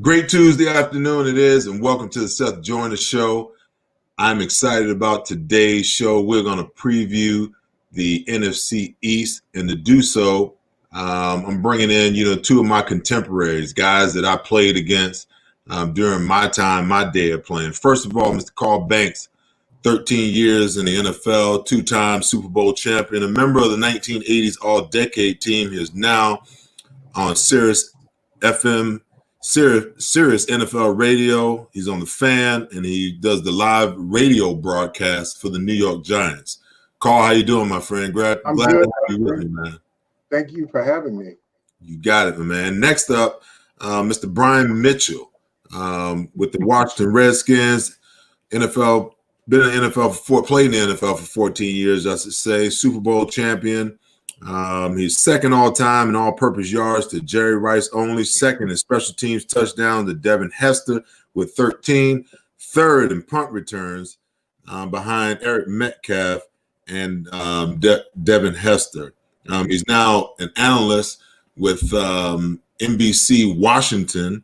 Great Tuesday afternoon it is, and welcome to the Seth Joyner Show. I'm excited about today's show. We're going to preview the NFC East, and to do so, I'm bringing in, two of my contemporaries, guys that I played against during my day of playing. First of all, Mr. Carl Banks, 13 years in the NFL, two-time Super Bowl champion, a member of the 1980s All-Decade team. He is now on Sirius NFL radio. He's on the Fan, and he does the live radio broadcast for the New York Giants. Carl, how you doing, my friend? Glad I'm to good. have you with me, man. Thank you for having me. You got it, man. Next up, Mr. Brian Mitchell with the Washington Redskins. NFL, been in the NFL played in the NFL for 14 years, I should say. Super Bowl champion. He's second all-time in all-purpose yards to Jerry Rice only. Second in special teams touchdowns to Devin Hester with 13. Third in punt returns behind Eric Metcalf and Devin Hester. He's now an analyst with NBC Washington,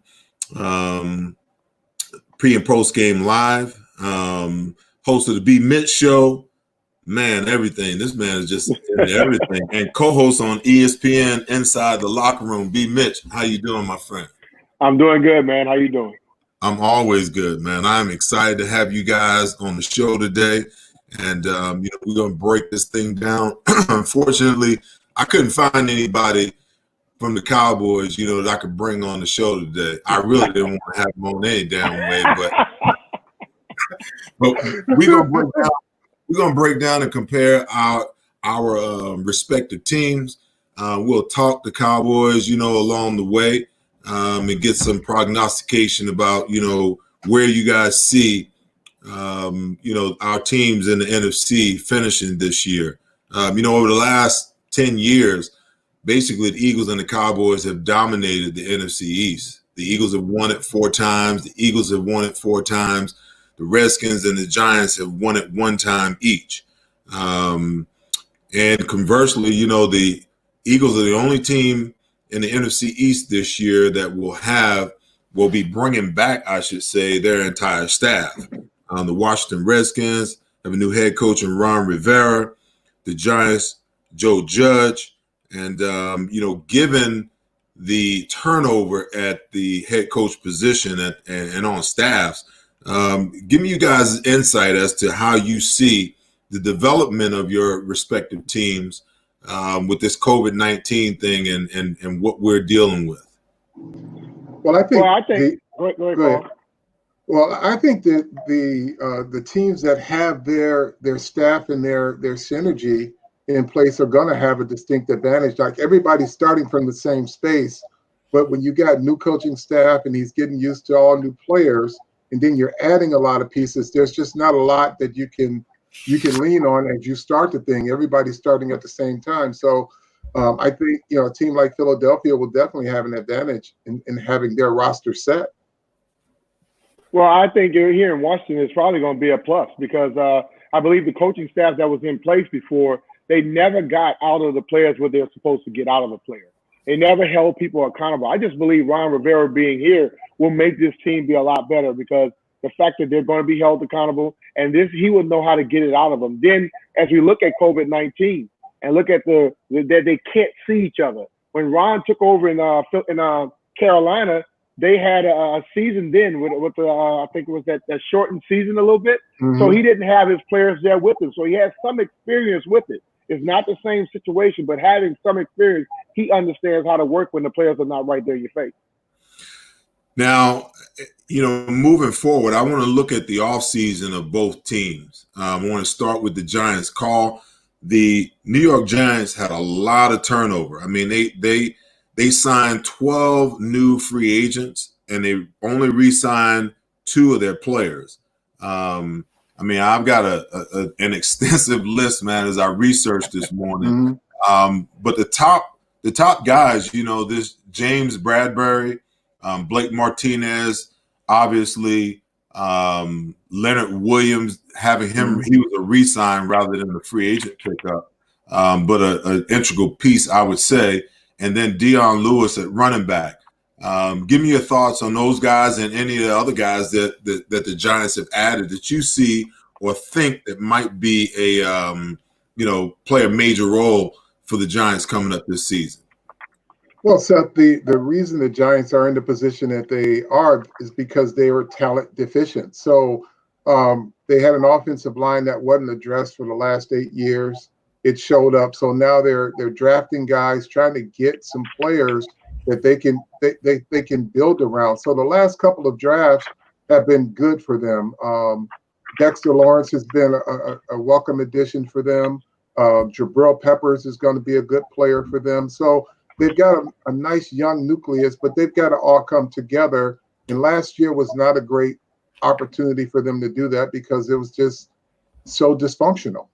pre- and post-game live, host of the B. Mitch Show. Man, everything. This man is just everything. And co-host on ESPN Inside the Locker Room. B. Mitch, how you doing, my friend? I'm doing good, man. How you doing? I'm always good, man. I'm excited to have you guys on the show today. And, we're going to break this thing down. Unfortunately, I couldn't find anybody from the Cowboys, that I could bring on the show today. I really didn't want to have them on any damn way, but we're going to break down. We're going to break down and compare our respective teams. We'll talk the Cowboys, along the way, and get some prognostication about, where you guys see, our teams in the NFC finishing this year. Over the last 10 years, basically the Eagles and the Cowboys have dominated the NFC East. The Eagles have won it 4 times. The Eagles have won it 4 times. The Redskins and the Giants have won it 1 time each. And conversely, the Eagles are the only team in the NFC East this year that will be bringing back, I should say, their entire staff. The Washington Redskins have a new head coach in Ron Rivera. The Giants, Joe Judge. And, given the turnover at the head coach position and on staffs, give me you guys insight as to how you see the development of your respective teams with this COVID-19 thing and what we're dealing with. Well, I think. Go ahead. Well, I think that the teams that have their staff and their synergy in place are going to have a distinct advantage. Like, everybody's starting from the same space, but when you got new coaching staff and he's getting used to all new players, and then you're adding a lot of pieces, there's just not a lot that you can lean on as you start the thing. Everybody's starting at the same time. So I think, a team like Philadelphia will definitely have an advantage in having their roster set. Well, I think here in Washington is probably going to be a plus because I believe the coaching staff that was in place before, they never got out of the players what they're supposed to get out of a player. They never held people accountable. I just believe Ron Rivera being here will make this team be a lot better because the fact that they're going to be held accountable and he will know how to get it out of them. Then as we look at COVID-19 and look at that they can't see each other. When Ron took over in Carolina, they had a season then with I think it was that shortened season a little bit. Mm-hmm. So he didn't have his players there with him. So he has some experience with it. It's not the same situation, but having some experience, he understands how to work when the players are not right there in your face. Now, moving forward, I want to look at the offseason of both teams. I want to start with the Giants. Carl, the New York Giants had a lot of turnover. I mean, they signed 12 new free agents, and they only re-signed 2 of their players. I've got an extensive list, man, as I researched this morning. Mm-hmm. But the top guys, this James Bradbury, Blake Martinez, obviously Leonard Williams, having him, he was a re-sign rather than a free agent pickup, but an integral piece, I would say. And then Deion Lewis at running back. Give me your thoughts on those guys and any of the other guys that the Giants have added that you see or think that might be play a major role for the Giants coming up this season. Well, Seth, the reason the Giants are in the position that they are is because they were talent deficient. So they had an offensive line that wasn't addressed for the last 8 years. It showed up. So now they're drafting guys, trying to get some players that they can build around. So the last couple of drafts have been good for them. Dexter Lawrence has been a welcome addition for them. Jabril Peppers is going to be a good player for them. So they've got a nice young nucleus, but they've got to all come together. And last year was not a great opportunity for them to do that because it was just so dysfunctional.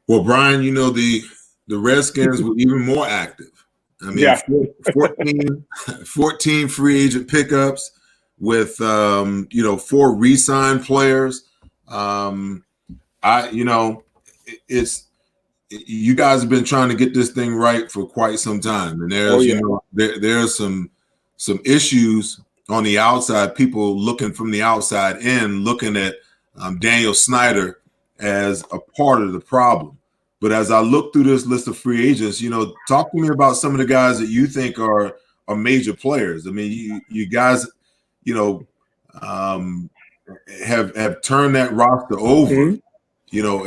Well, Brian, the Redskins were even more active. I mean, 14 free agent pickups with 4 re-signed players. You guys have been trying to get this thing right for quite some time, and there's some issues on the outside. People looking from the outside in, looking at Daniel Snyder as a part of the problem. But as I look through this list of free agents, talk to me about some of the guys that you think are major players. I mean, you guys, have turned that roster over,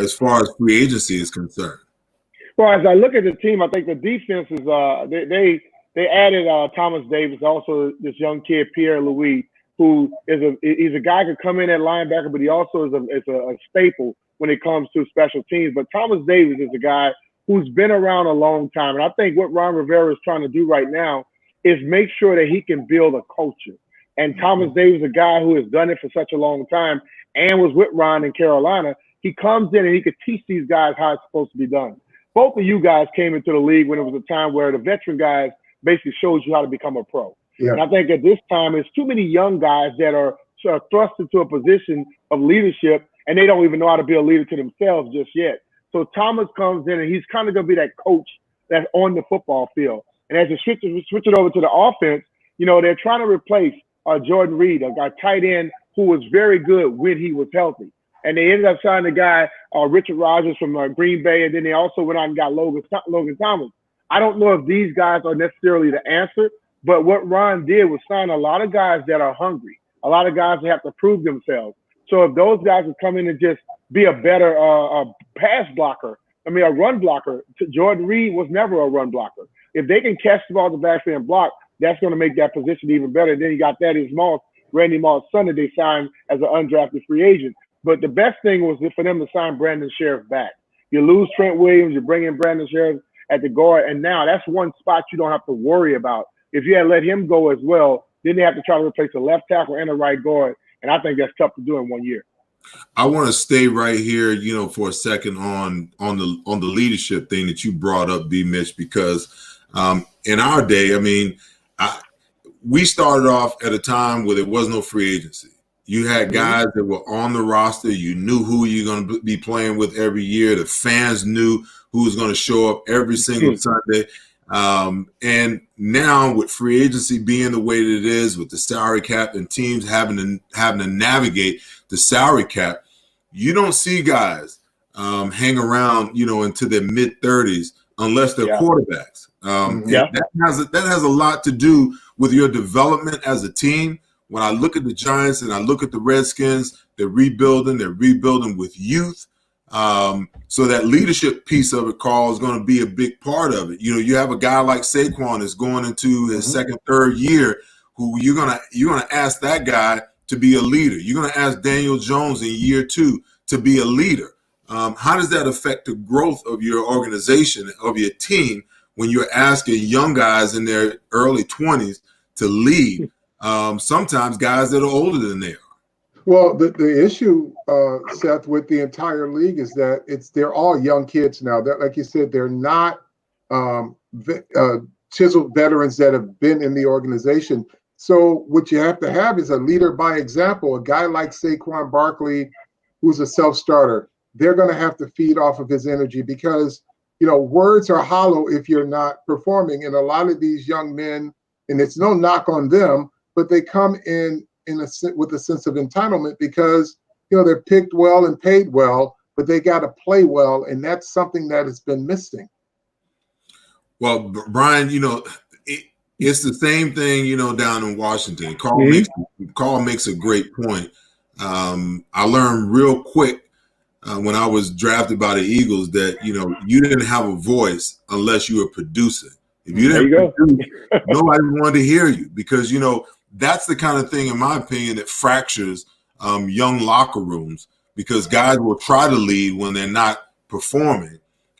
as far as free agency is concerned. Well, as I look at the team, I think the defense is they added Thomas Davis, also this young kid Pierre Louis, who he's a guy who could come in at linebacker, but he also is a staple when it comes to special teams. But Thomas Davis is a guy who's been around a long time. And I think what Ron Rivera is trying to do right now is make sure that he can build a culture. And Thomas Davis, a guy who has done it for such a long time and was with Ron in Carolina, he comes in and he could teach these guys how it's supposed to be done. Both of you guys came into the league when it was a time where the veteran guys basically showed you how to become a pro. Yeah. And I think at this time, it's too many young guys that are thrust into a position of leadership, and they don't even know how to be a leader to themselves just yet. So Thomas comes in, and he's kind of going to be that coach that's on the football field. And as you switch it over to the offense, they're trying to replace Jordan Reed, a tight end who was very good when he was healthy. And they ended up signing a guy, Richard Rodgers from Green Bay, and then they also went out and got Logan Thomas. I don't know if these guys are necessarily the answer, but what Ron did was sign a lot of guys that are hungry, a lot of guys that have to prove themselves. So if those guys would come in and just be a better pass blocker, a run blocker, Jordan Reed was never a run blocker. If they can catch the ball at the backfield and block, that's going to make that position even better. And then you got Randy Moss' son that they signed as an undrafted free agent. But the best thing was for them to sign Brandon Sheriff back. You lose Trent Williams, you bring in Brandon Sheriff at the guard, and now that's one spot you don't have to worry about. If you had let him go as well, then they have to try to replace a left tackle and a right guard, and I think that's tough to do in 1 year. I want to stay right here, for a second on the leadership thing that you brought up, B. Mitch, because in our day, we started off at a time where there was no free agency. You had guys that were on the roster. You knew who you're going to be playing with every year. The fans knew who was going to show up every single Sunday. And now with free agency being the way that it is, with the salary cap and teams having to navigate the salary cap, you don't see guys hang around, into their mid-30s unless they're quarterbacks. That has a lot to do with your development as a team. When I look at the Giants and I look at the Redskins, they're rebuilding with youth. So that leadership piece of it, Carl, is going to be a big part of it. You have a guy like Saquon that's going into his second, third year, who you're gonna ask that guy to be a leader. You're gonna ask Daniel Jones in year 2 to be a leader. How does that affect the growth of your organization, of your team, when you're asking young guys in their early 20s to lead? Sometimes guys that are older than they are. Well, the issue, Seth, with the entire league is that they're all young kids now. That, like you said, they're not chiseled veterans that have been in the organization. So what you have to have is a leader by example. A guy like Saquon Barkley, who's a self-starter, they're going to have to feed off of his energy because, words are hollow if you're not performing. And a lot of these young men and it's no knock on them, but they come in with a sense of entitlement because they're picked well and paid well, but they got to play well, and that's something that has been missing. Well, Brian, it's the same thing, down in Washington. Carl makes a great point. I learned real quick when I was drafted by the Eagles that, you didn't have a voice unless you were producing. If you didn't produce, nobody wanted to hear you because, that's the kind of thing, in my opinion, that fractures young locker rooms because guys will try to lead when they're not performing.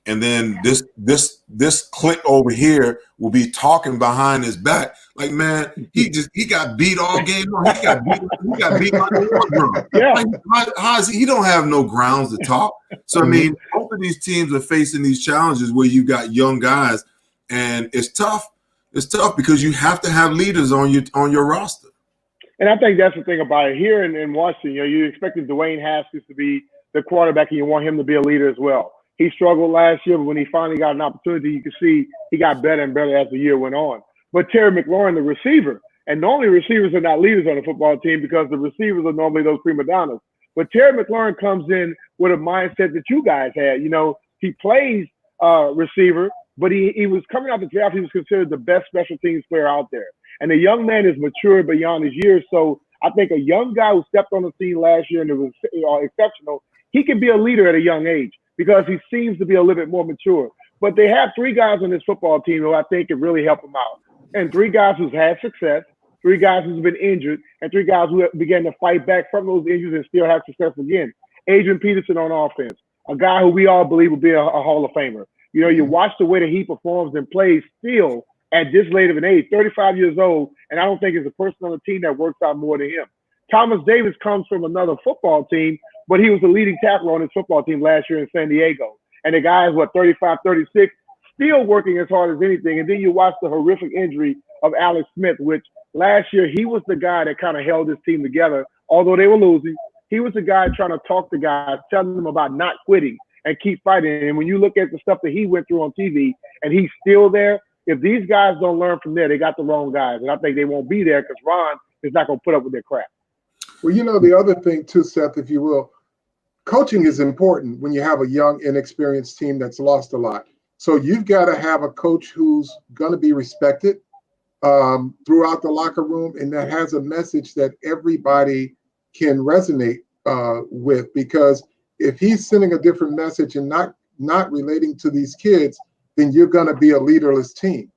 And then this clique over here will be talking behind his back, like, man, he got beat all game long. He got beat like a war drum. Yeah. Like, how is he don't have no grounds to talk. So I mean, both of these teams are facing these challenges where you got young guys, and it's tough. It's tough because you have to have leaders on your roster. And I think that's the thing about it. Here in Washington, you expected Dwayne Haskins to be the quarterback, and you want him to be a leader as well. He struggled last year, but when he finally got an opportunity, you could see he got better and better as the year went on. But Terry McLaurin, the receiver, and normally receivers are not leaders on the football team because the receivers are normally those prima donnas. But Terry McLaurin comes in with a mindset that you guys had. He plays receiver, but he was coming out the draft. He was considered the best special teams player out there. And the young man is mature beyond his years. So I think a young guy who stepped on the scene last year and it was exceptional, he can be a leader at a young age because he seems to be a little bit more mature. But they have three guys on this football team who I think can really help them out. And three guys who've had success, three guys who've been injured, and three guys who began to fight back from those injuries and still have success again. Adrian Peterson on offense, a guy who we all believe will be a Hall of Famer. You watch the way that he performs and plays still at this late of an age, 35 years old, and I don't think there's a person on the team that works out more than him. Thomas Davis comes from another football team, but he was the leading tackler on his football team last year in San Diego. And the guy is, 35, 36, still working as hard as anything. And then you watch the horrific injury of Alex Smith, which last year he was the guy that kind of held his team together. Although they were losing, he was the guy trying to talk to guys, telling them about not quitting and keep fighting. And when you look at the stuff that he went through on TV and he's still there, if these guys don't learn from there, they got the wrong guys. And I think they won't be there because Ron is not going to put up with their crap. Well, the other thing too, Seth, if you will, coaching is important when you have a young, inexperienced team that's lost a lot. So you've got to have a coach who's going to be respected throughout the locker room and that has a message that everybody can resonate with. Because if he's sending a different message and not relating to these kids, then you're going to be a leaderless team.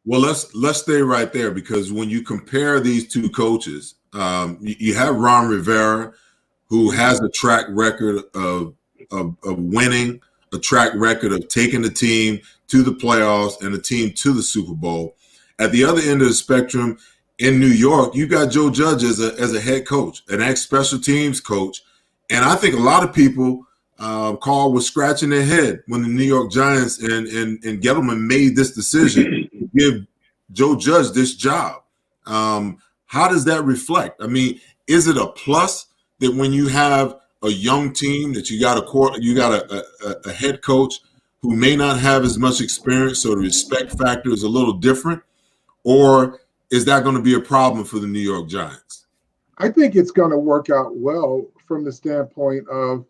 Well, let's stay right there because when you compare these two coaches, you have Ron Rivera, who has a track record of winning, a track record of taking the team to the playoffs and the team to the Super Bowl. At the other end of the spectrum, in New York, you got Joe Judge as a head coach, an ex-special teams coach. And I think a lot of people, Carl, was scratching their head when the New York Giants and Gettleman made this decision to give Joe Judge this job. How does that reflect? I mean, is it a plus that when you have a young team that you got a head coach who may not have as much experience, so the respect factor is a little different, or is that going to be a problem for the New York Giants? I think it's going to work out well from the standpoint of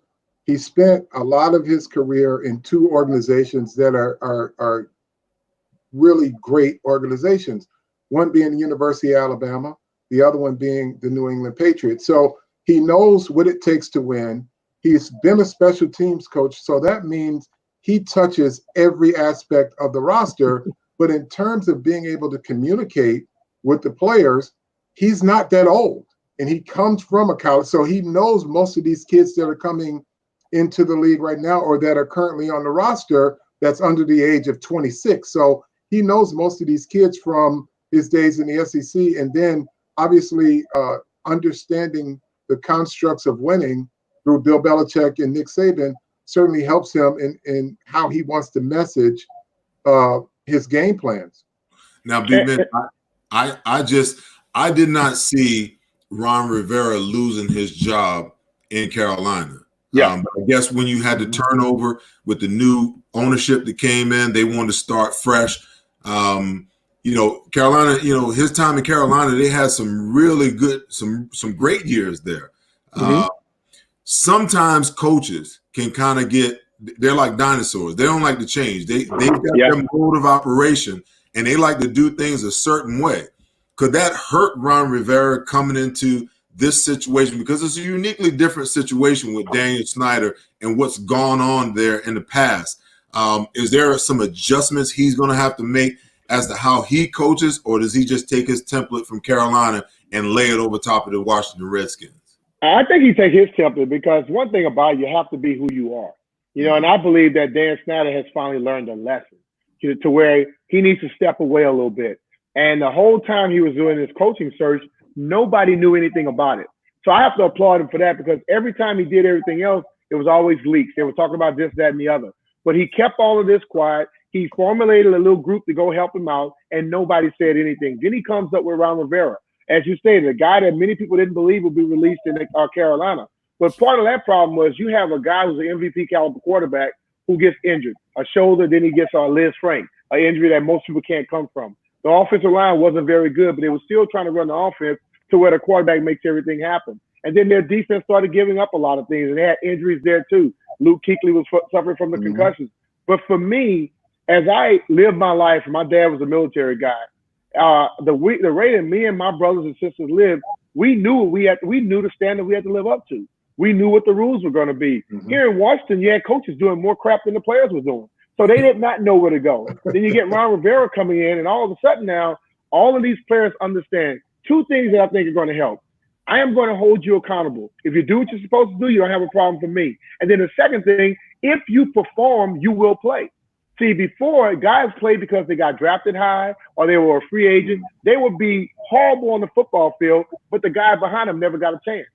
he spent a lot of his career in two organizations that are really great organizations, one being the University of Alabama, the other one being the New England Patriots. So he knows what it takes to win. He's been a special teams coach, so that means he touches every aspect of the roster. But in terms of being able to communicate with the players, he's not that old. And he comes from a college, so he knows most of these kids that are coming into the league right now or that are currently on the roster that's under the age of 26. So he knows most of these kids from his days in the SEC. And then obviously understanding the constructs of winning through Bill Belichick and Nick Saban certainly helps him in how he wants to message his game plans. Now, B-Man, I did not see Ron Rivera losing his job in Carolina. Yeah. I guess when you had the turnover with the new ownership that came in, they wanted to start fresh. Carolina, his time in Carolina, they had some really good, some great years there. Mm-hmm. Sometimes coaches can kind of they're like dinosaurs. They don't like to change. They've got their mode of operation, and they like to do things a certain way. Could that hurt Ron Rivera coming into this situation? Because it's a uniquely different situation with Daniel Snyder and what's gone on there in the past. Is there some adjustments he's going to have to make as to how he coaches, or does he just take his template from Carolina and lay it over top of the Washington Redskins? I think he take his template, because one thing about it, you have to be who you are. And I believe that Dan Snyder has finally learned a lesson to where he needs to step away a little bit. And the whole time he was doing his coaching search, nobody knew anything about it. So I have to applaud him for that, because every time he did everything else, it was always leaks. They were talking about this, that, and the other. But he kept all of this quiet. He formulated a little group to go help him out, and nobody said anything. Then he comes up with Ron Rivera. As you stated, a guy that many people didn't believe would be released in Carolina. But part of that problem was you have a guy who's an MVP caliber quarterback who gets injured, a shoulder, then he gets Liz Frank, an injury that most people can't come from. The offensive line wasn't very good, but they were still trying to run the offense to where the quarterback makes everything happen. And then their defense started giving up a lot of things, and they had injuries there too. Luke Kuechly was suffering from the concussions. But for me, as I lived my life, my dad was a military guy. The way that me and my brothers and sisters lived, we knew the standard we had to live up to. We knew what the rules were going to be. Here in Washington, you had coaches doing more crap than the players were doing. So they did not know where to go. Then you get Ron Rivera coming in, and all of a sudden now, all of these players understand two things that I think are going to help. I am going to hold you accountable. If you do what you're supposed to do, you don't have a problem for me. And then the second thing, if you perform, you will play. See, before, guys played because they got drafted high or they were a free agent. They would be horrible on the football field, but the guy behind them never got a chance.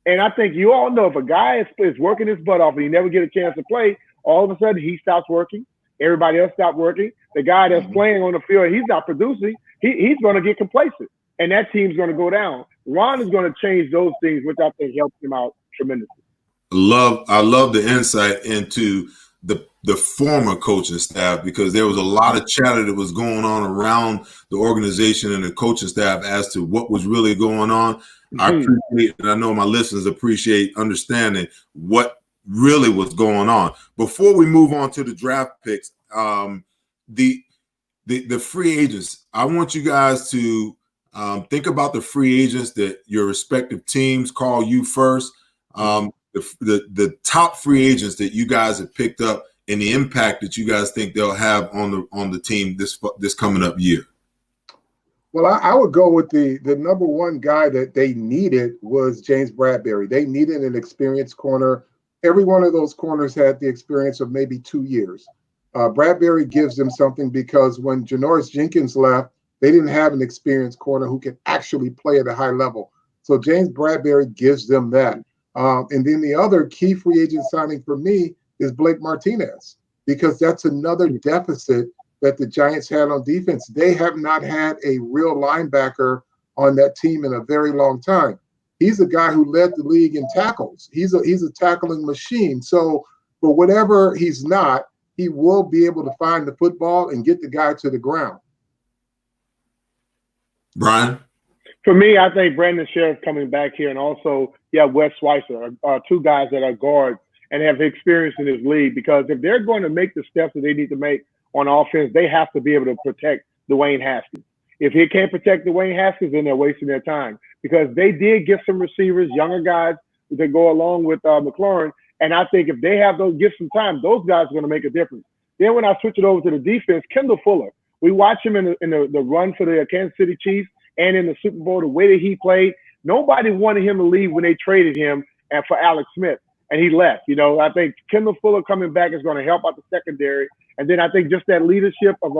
And I think you all know if a guy is working his butt off and he never get a chance to play, all of a sudden he stops working. Everybody else stops working. The guy that's playing on the field, he's not producing. He's going to get complacent, and that team's going to go down. Ron is going to change those things, which I think helps him out tremendously. I love the insight into the former coaching staff, because there was a lot of chatter that was going on around the organization and the coaching staff as to what was really going on. I appreciate, and I know my listeners appreciate understanding what really was going on. Before we move on to the draft picks, the free agents, I want you guys to think about the free agents that your respective teams call you first. The top free agents that you guys have picked up and the impact that you guys think they'll have on the team this coming up year. Well, I would go with the number one guy that they needed was James Bradberry. They needed an experienced corner. Every one of those corners had the experience of maybe 2 years. Bradberry gives them something, because when Janoris Jenkins left, they didn't have an experienced corner who could actually play at a high level. So James Bradberry gives them that. And then the other key free agent signing for me is Blake Martinez, because that's another deficit that the Giants had on defense. They have not had a real linebacker on that team in a very long time. He's a guy who led the league in tackles. He's a tackling machine. So for whatever he's not, he will be able to find the football and get the guy to the ground. Brian? For me, I think Brandon Sheriff coming back here, and also, Wes Schweitzer are two guys that are guards and have experience in this league, because if they're going to make the steps that they need to make on offense, they have to be able to protect Dwayne Haskins. If he can't protect Dwayne Haskins, then they're wasting their time, because they did get some receivers, younger guys that go along with McLaurin. And I think if they have give some time, those guys are going to make a difference. Then when I switch it over to the defense, Kendall Fuller, we watch him in the run for the Kansas City Chiefs and in the Super Bowl, the way that he played. Nobody wanted him to leave when they traded him for Alex Smith, and he left. I think Kendall Fuller coming back is going to help out the secondary. And then I think just that leadership of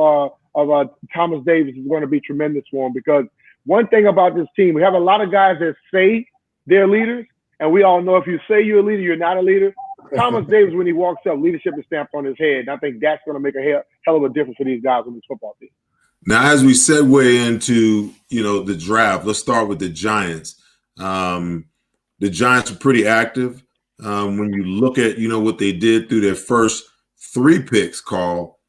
Thomas Davis is going to be tremendous for him, because one thing about this team, we have a lot of guys that say they're leaders, and we all know if you say you're a leader, you're not a leader. Thomas Davis, when he walks up, leadership is stamped on his head, and I think that's going to make a hell of a difference for these guys on this football team. Now, as we segue into, the draft, let's start with the Giants. The Giants are pretty active. When you look at, what they did through their first 3 picks, Carl,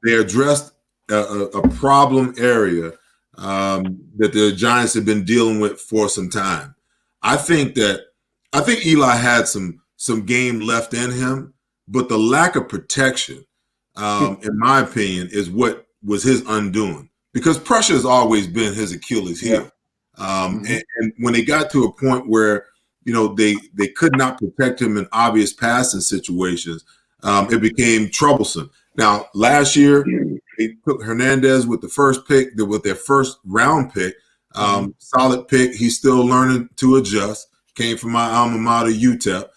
they addressed a problem area that the Giants have been dealing with for some time. I think Eli had some game left in him, but the lack of protection, in my opinion, is what was his undoing. Because pressure has always been his Achilles heel. And when they got to a point where they could not protect him in obvious passing situations, it became troublesome. Now, last year, they took Hernandez with the first pick, with their first round pick. Solid pick. He's still learning to adjust. Came from my alma mater, UTEP.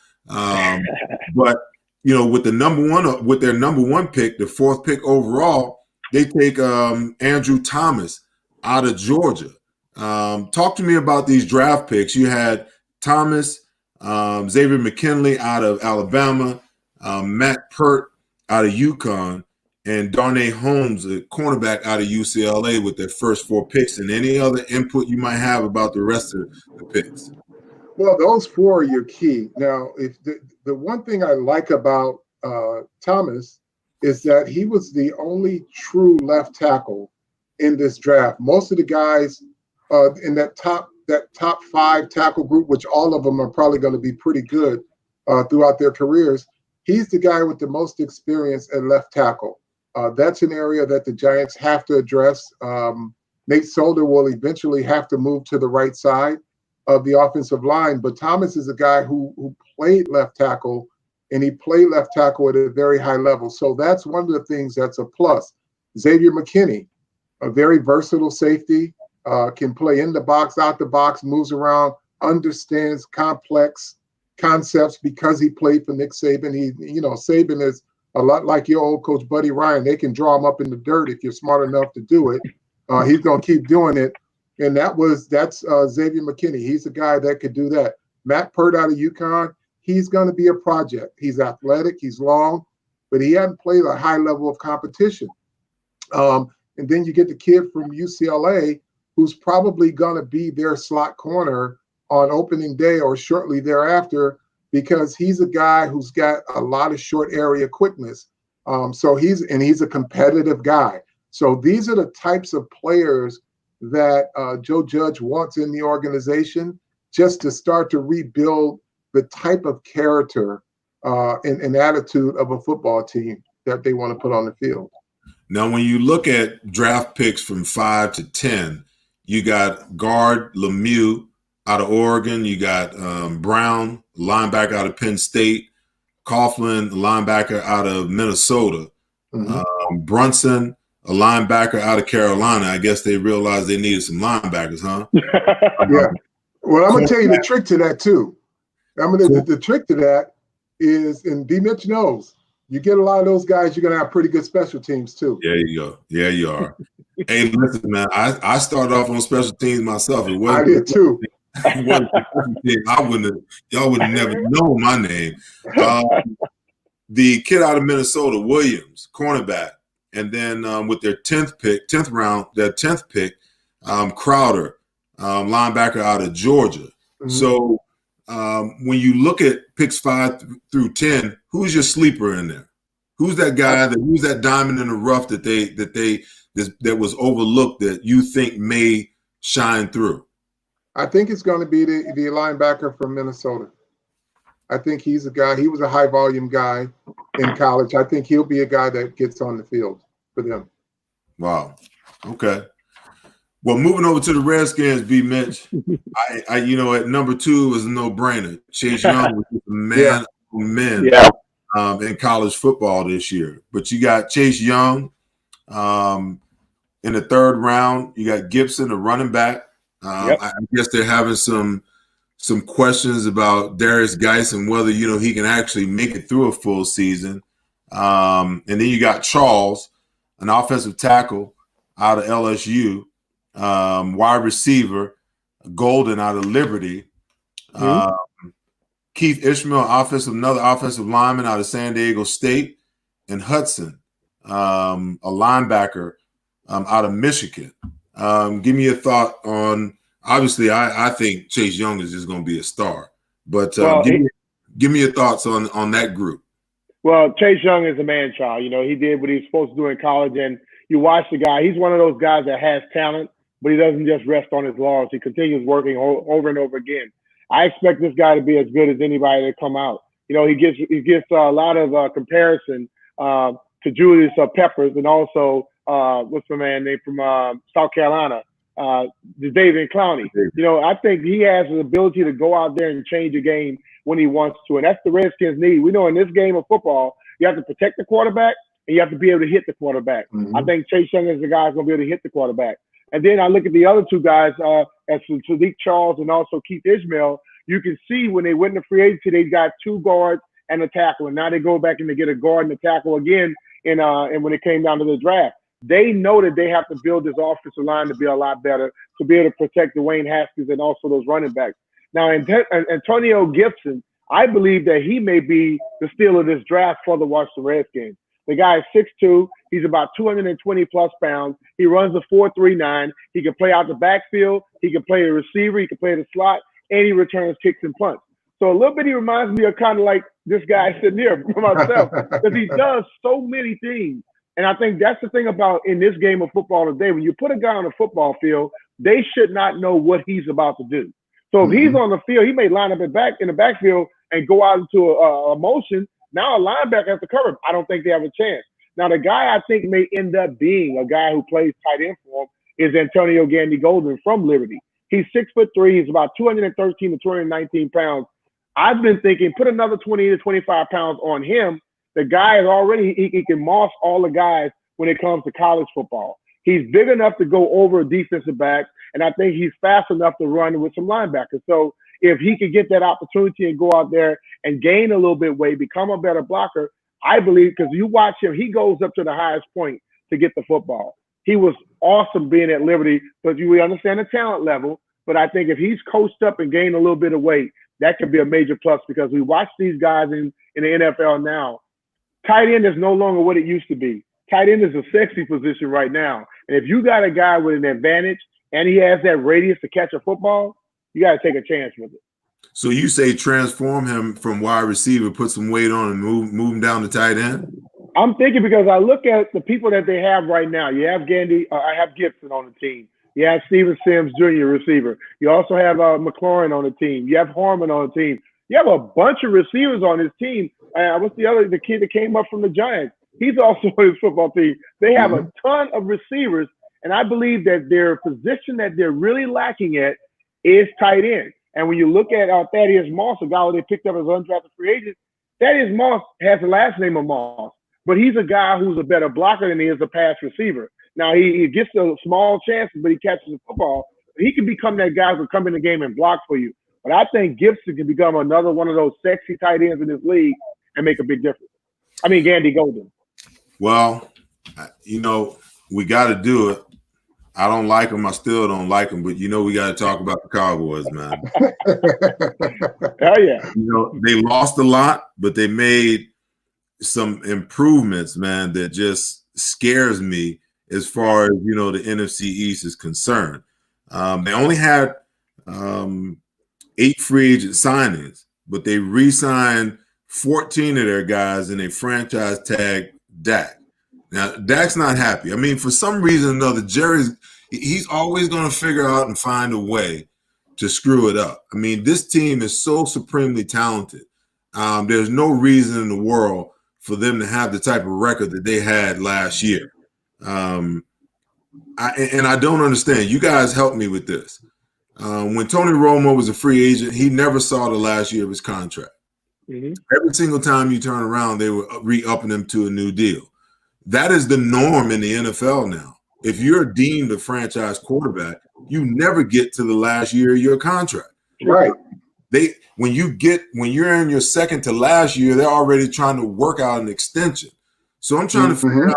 But with their number one pick, the fourth pick overall, they take Andrew Thomas out of Georgia. Talk to me about these draft picks. You had Thomas, Xavier McKinley out of Alabama, Matt Pert out of UConn, and Darnay Holmes, a cornerback out of UCLA, with their first 4 picks. And any other input you might have about the rest of the picks? Well, those 4 are your key. Now, if the one thing I like about Thomas is that he was the only true left tackle in this draft. Most of the guys in that top 5 tackle group, which all of them are probably going to be pretty good throughout their careers, he's the guy with the most experience at left tackle. That's an area that the Giants have to address. Nate Solder will eventually have to move to the right side of the offensive line, but Thomas is a guy who played left tackle, and he played left tackle at a very high level. So that's one of the things that's a plus. Xavier McKinney, a very versatile safety, can play in the box, out the box, moves around, understands complex concepts because he played for Nick Saban. Saban is a lot like your old coach, Buddy Ryan. They can draw him up in the dirt if you're smart enough to do it. He's going to keep doing it. And that's Xavier McKinney. He's a guy that could do that. Matt Pert out of UConn, he's going to be a project. He's athletic, he's long, but he hadn't played a high level of competition. And then you get the kid from UCLA, who's probably going to be their slot corner on opening day or shortly thereafter, because he's a guy who's got a lot of short area quickness. So he's a competitive guy. So these are the types of players that Joe Judge wants in the organization, just to start to rebuild the type of character and attitude of a football team that they want to put on the field. Now, when you look at draft picks from 5 to 10, you got guard Lemieux out of Oregon. You got Brown, linebacker out of Penn State. Coughlin, linebacker out of Minnesota. Brunson, a linebacker out of Carolina. I guess they realized they needed some linebackers, huh? Yeah. Well, I'm going to tell you the trick to that, too. The trick to that is, and D. Mitch knows, you get a lot of those guys, you're going to have pretty good special teams, too. There you go. Yeah, you are. Hey, listen, man, I started off on special teams myself. I did, too. Y'all would have never known my name. The kid out of Minnesota, Williams, cornerback. And then with their 10th pick, Crowder, linebacker out of Georgia. So when you look at picks 5 through 10, who's your sleeper in there? Who's that guy who's that diamond in the rough that was overlooked that you think may shine through? I think it's going to be the linebacker from Minnesota. I think he's a guy. He was a high volume guy in college. I think he'll be a guy that gets on the field for them. Wow. Okay. Well, moving over to the Redskins, B. Mitch, I at number 2 was a no-brainer. Chase Young was the man of men in college football this year. But you got Chase Young in the 3rd round. You got Gibson, a running back. I guess they're having some questions about Darius Geis and whether he can actually make it through a full season. And then you got Charles, an offensive tackle out of LSU, wide receiver Golden out of Liberty, Keith Ishmael, another offensive lineman out of San Diego State, and Hudson, a linebacker out of Michigan. Give me a thought on. Obviously, I think Chase Young is just going to be a star, but give me your thoughts on that group. Well, Chase Young is a man child. He did what he was supposed to do in college, and You watch the guy. He's one of those guys that has talent, but he doesn't just rest on his laurels. He continues working over and over again. I expect this guy to be as good as anybody that come out. You know, he gets a lot of comparison to Julius Peppers, and also what's the man name from South Carolina, David Clowney. You know, I think he has the ability to go out there and change a game when he wants to, and that's the Redskins need. We know in this game of football, you have to protect the quarterback and you have to be able to hit the quarterback. I think Chase Young is the guy who's going to be able to hit the quarterback. And then I look at the other two guys, as Sadiq Charles and also Keith Ismail. You can see when they went into free agency, they got two guards and a tackle, and now they go back and they get a guard and a tackle again. And when it came down to the draft, they know that they have to build this offensive line to be a lot better, to be able to protect Dwayne Haskins and also those running backs. Now, Antonio Gibson, I believe that he may be the steal of this draft for the Washington Redskins. The guy is 6'2". He's about 220 plus pounds. He runs a 4.39. He can play out the backfield. He can play a receiver. He can play the slot, and he returns kicks and punts. So a little bit, he reminds me of kind of like this guy sitting here for myself, because he does so many things. And I think that's the thing about in this game of football today. When you put a guy on the football field, they should not know what he's about to do. So if he's on the field, he may line up in the backfield and go out into a motion. Now a linebacker has to cover him. I don't think they have a chance. Now the guy I think may end up being a guy who plays tight end for him is Antonio Gandy Golden from Liberty. He's 6'3". He's about 213 to 219 pounds. I've been thinking, put another 20 to 25 pounds on him. The guy is already, he can moss all the guys when it comes to college football. He's big enough to go over a defensive back, and I think he's fast enough to run with some linebackers. So if he could get that opportunity and go out there and gain a little bit weight, become a better blocker, I believe, because you watch him, he goes up to the highest point to get the football. He was awesome being at Liberty, but we understand the talent level. But I think if he's coached up and gained a little bit of weight, that could be a major plus, because we watch these guys in the NFL now. Tight end is no longer what it used to be. Tight end is a sexy position right now. And if you got a guy with an advantage and he has that radius to catch a football, you got to take a chance with it. So you say transform him from wide receiver, put some weight on, and move him down to tight end? I'm thinking, because I look at the people that they have right now. You have I have Gibson on the team. You have Steven Sims Jr., receiver. You also have McLaurin on the team. You have Harmon on the team. You have a bunch of receivers on his team. What's the kid that came up from the Giants? He's also on his football team. They have a ton of receivers, and I believe that their position that they're really lacking at is tight end. And when you look at Thaddeus Moss, a guy they picked up as undrafted free agent, Thaddeus Moss has the last name of Moss, but he's a guy who's a better blocker than he is a pass receiver. Now, he gets the small chances, but he catches the football. He can become that guy who can come in the game and block for you. But I think Gibson can become another one of those sexy tight ends in this league and make a big difference. I mean, Gandy Golden. Well, we got to do it. I don't like them. I still don't like them. But, we got to talk about the Cowboys, man. Hell yeah. They lost a lot, but they made some improvements, man, that just scares me as far as, the NFC East is concerned. They only had 8 free agent signings, but they re-signed 14 of their guys and they franchise tag Dak. Now, Dak's not happy. I mean, for some reason or another, he's always going to figure out and find a way to screw it up. I mean, this team is so supremely talented. There's no reason in the world for them to have the type of record that they had last year. I don't understand. You guys help me with this. When Tony Romo was a free agent, he never saw the last year of his contract. Every single time you turn around, they were re-upping him to a new deal. That is the norm in the NFL now. If you're deemed a franchise quarterback, you never get to the last year of your contract. Right. When you're in your second to last year, they're already trying to work out an extension. So I'm trying to figure out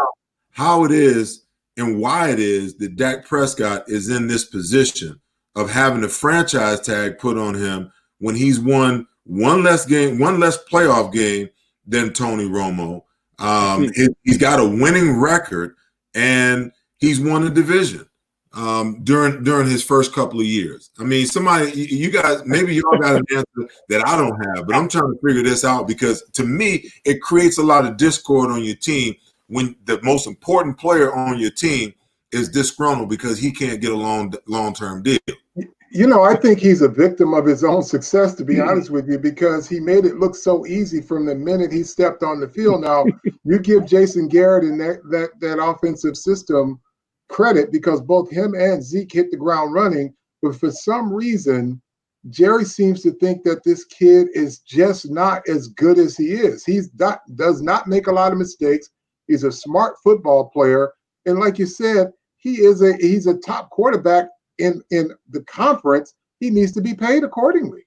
how it is and why it is that Dak Prescott is in this position of having a franchise tag put on him when he's won one less playoff game than Tony Romo. He's got a winning record and he's won a division during his first couple of years. I mean, you guys, maybe y'all got an answer that I don't have, but I'm trying to figure this out because to me, it creates a lot of discord on your team when the most important player on your team is disgruntled because he can't get a long-term deal. You know, I think he's a victim of his own success, to be honest with you, because he made it look so easy from the minute he stepped on the field. Now, you give Jason Garrett and that offensive system credit because both him and Zeke hit the ground running, but for some reason, Jerry seems to think that this kid is just not as good as he is. Does not make a lot of mistakes. He's a smart football player, and like you said, he's a top quarterback in the conference. He needs to be paid accordingly.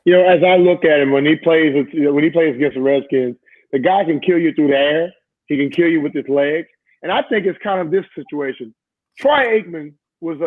You know, as I look at him when he plays against the Redskins, the guy can kill you through the air. He can kill you with his legs, and I think it's kind of this situation. Troy Aikman was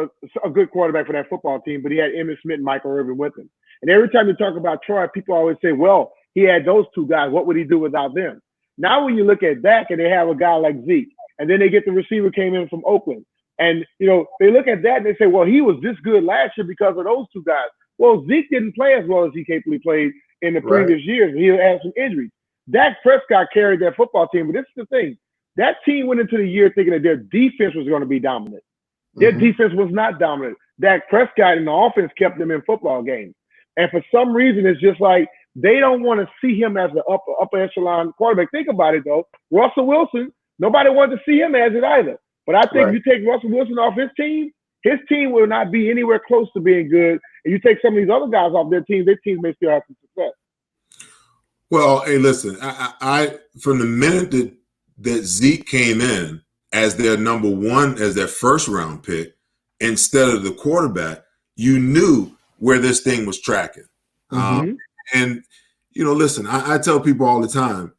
a good quarterback for that football team, but he had Emmitt Smith and Michael Irvin with him. And every time you talk about Troy, people always say, well, he had those two guys. What would he do without them? Now when you look at Dak and they have a guy like Zeke, and then they get the receiver came in from Oakland, and, you know, they look at that and they say, well, he was this good last year because of those two guys. Well, Zeke didn't play as well as he capably played in the previous years. He had some injuries. Dak Prescott carried that football team, but this is the thing. That team went into the year thinking that their defense was going to be dominant. Their defense was not dominant. Dak Prescott and the offense kept them in football games. And for some reason, it's just like they don't want to see him as the upper echelon quarterback. Think about it, though. Russell Wilson, nobody wanted to see him as it either. But I think if you take Russell Wilson off his team will not be anywhere close to being good. And you take some of these other guys off their teams may still have some success. Well, hey, listen, I from the minute that Zeke came in as their number one, as their first round pick, instead of the quarterback, you knew where this thing was tracking. And, you know, listen, I tell people all the time,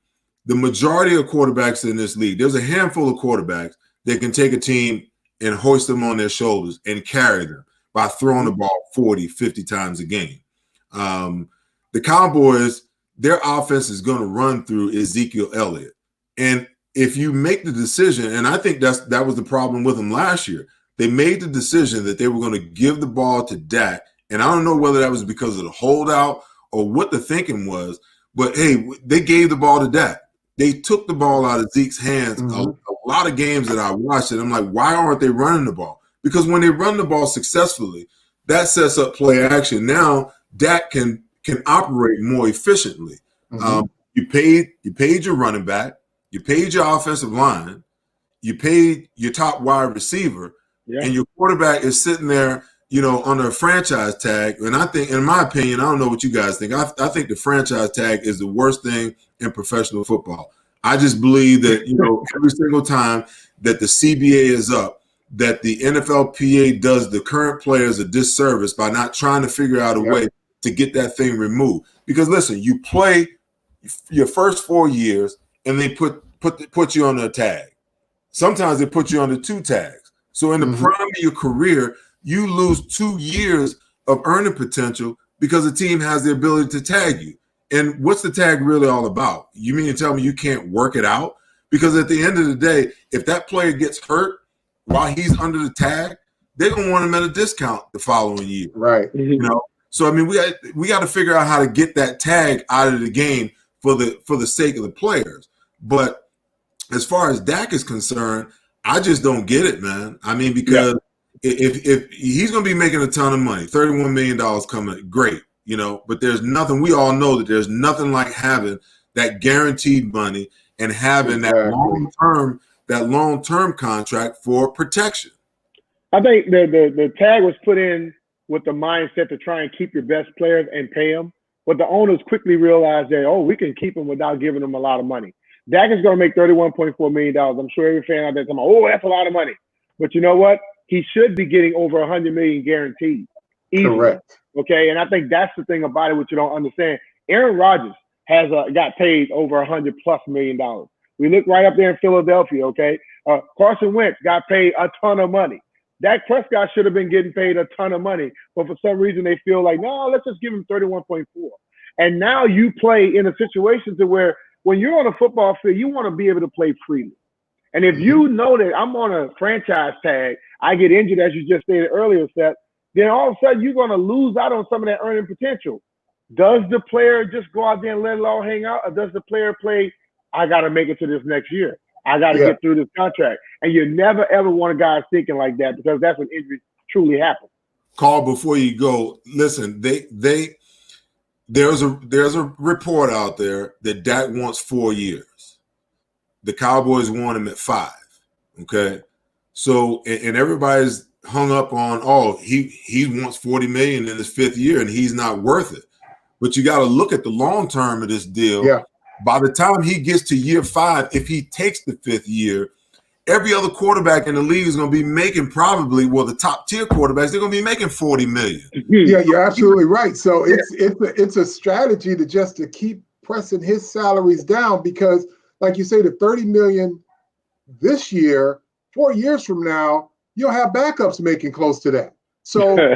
the majority of quarterbacks in this league, there's a handful of quarterbacks that can take a team and hoist them on their shoulders and carry them by throwing the ball 40, 50 times a game. The Cowboys, their offense is going to run through Ezekiel Elliott. And if you make the decision, and I think that was the problem with them last year, they made the decision that they were going to give the ball to Dak. And I don't know whether that was because of the holdout or what the thinking was, but hey, they gave the ball to Dak. They took the ball out of Zeke's hands. A lot of games that I watched, and I'm like, why aren't they running the ball? Because when they run the ball successfully, that sets up play action. Now Dak can operate more efficiently. You paid your running back, you paid your offensive line, you paid your top wide receiver, and your quarterback is sitting there, you know, under a franchise tag. And I think, in my opinion, I don't know what you guys think. I think the franchise tag is the worst thing in professional football. I just believe that, you know, every single time that the CBA is up, that the NFLPA does the current players a disservice by not trying to figure out a way to get that thing removed. Because listen, you play your first 4 years and they put you on a tag. Sometimes they put you on the 2 tags. So in the prime of your career, you lose 2 years of earning potential because the team has the ability to tag you. And what's the tag really all about? You mean to tell me you can't work it out? Because at the end of the day, if that player gets hurt while he's under the tag, they're gonna want him at a discount the following year. Right. You know. So I mean, we got to figure out how to get that tag out of the game for the sake of the players. But as far as Dak is concerned, I just don't get it, man. I mean, because if he's gonna be making a ton of money, $31 million coming, great. You know, but there's nothing, we all know that there's nothing like having that guaranteed money and having that long-term contract for protection. I think the tag was put in with the mindset to try and keep your best players and pay them. But the owners quickly realized that, we can keep them without giving them a lot of money. Dak is going to make $31.4 million. I'm sure every fan out there is talking, that's a lot of money. But you know what? He should be getting over $100 million guaranteed. Easily. Correct. Okay, and I think that's the thing about it, what you don't understand. Aaron Rodgers got paid over $100+ million. We look right up there in Philadelphia, okay? Carson Wentz got paid a ton of money. Dak Prescott should have been getting paid a ton of money, but for some reason they feel like, no, let's just give him 31.4. And now you play in a situation to where when you're on a football field, you want to be able to play freely. And if you know that I'm on a franchise tag, I get injured, as you just stated earlier, Seth, then all of a sudden you're going to lose out on some of that earning potential. Does the player just go out there and let it all hang out, or does the player play, I got to make it to this next year? I got to get through this contract. And you never, ever want a guy thinking like that because that's when injuries truly happen. Carl, before you go, listen, there's a report out there that Dak wants 4 years. The Cowboys want him at 5. Okay. So, and everybody's hung up on, he wants $40 million in his 5th year and he's not worth it. But you got to look at the long term of this deal. Yeah. By the time he gets to year 5, if he takes the 5th year, every other quarterback in the league is going to be making the top tier quarterbacks, they're going to be making $40 million. Yeah, you're absolutely right. So it's a strategy to keep pressing his salaries down because, like you say, the $30 million this year, 4 years from now, you'll have backups making close to that. So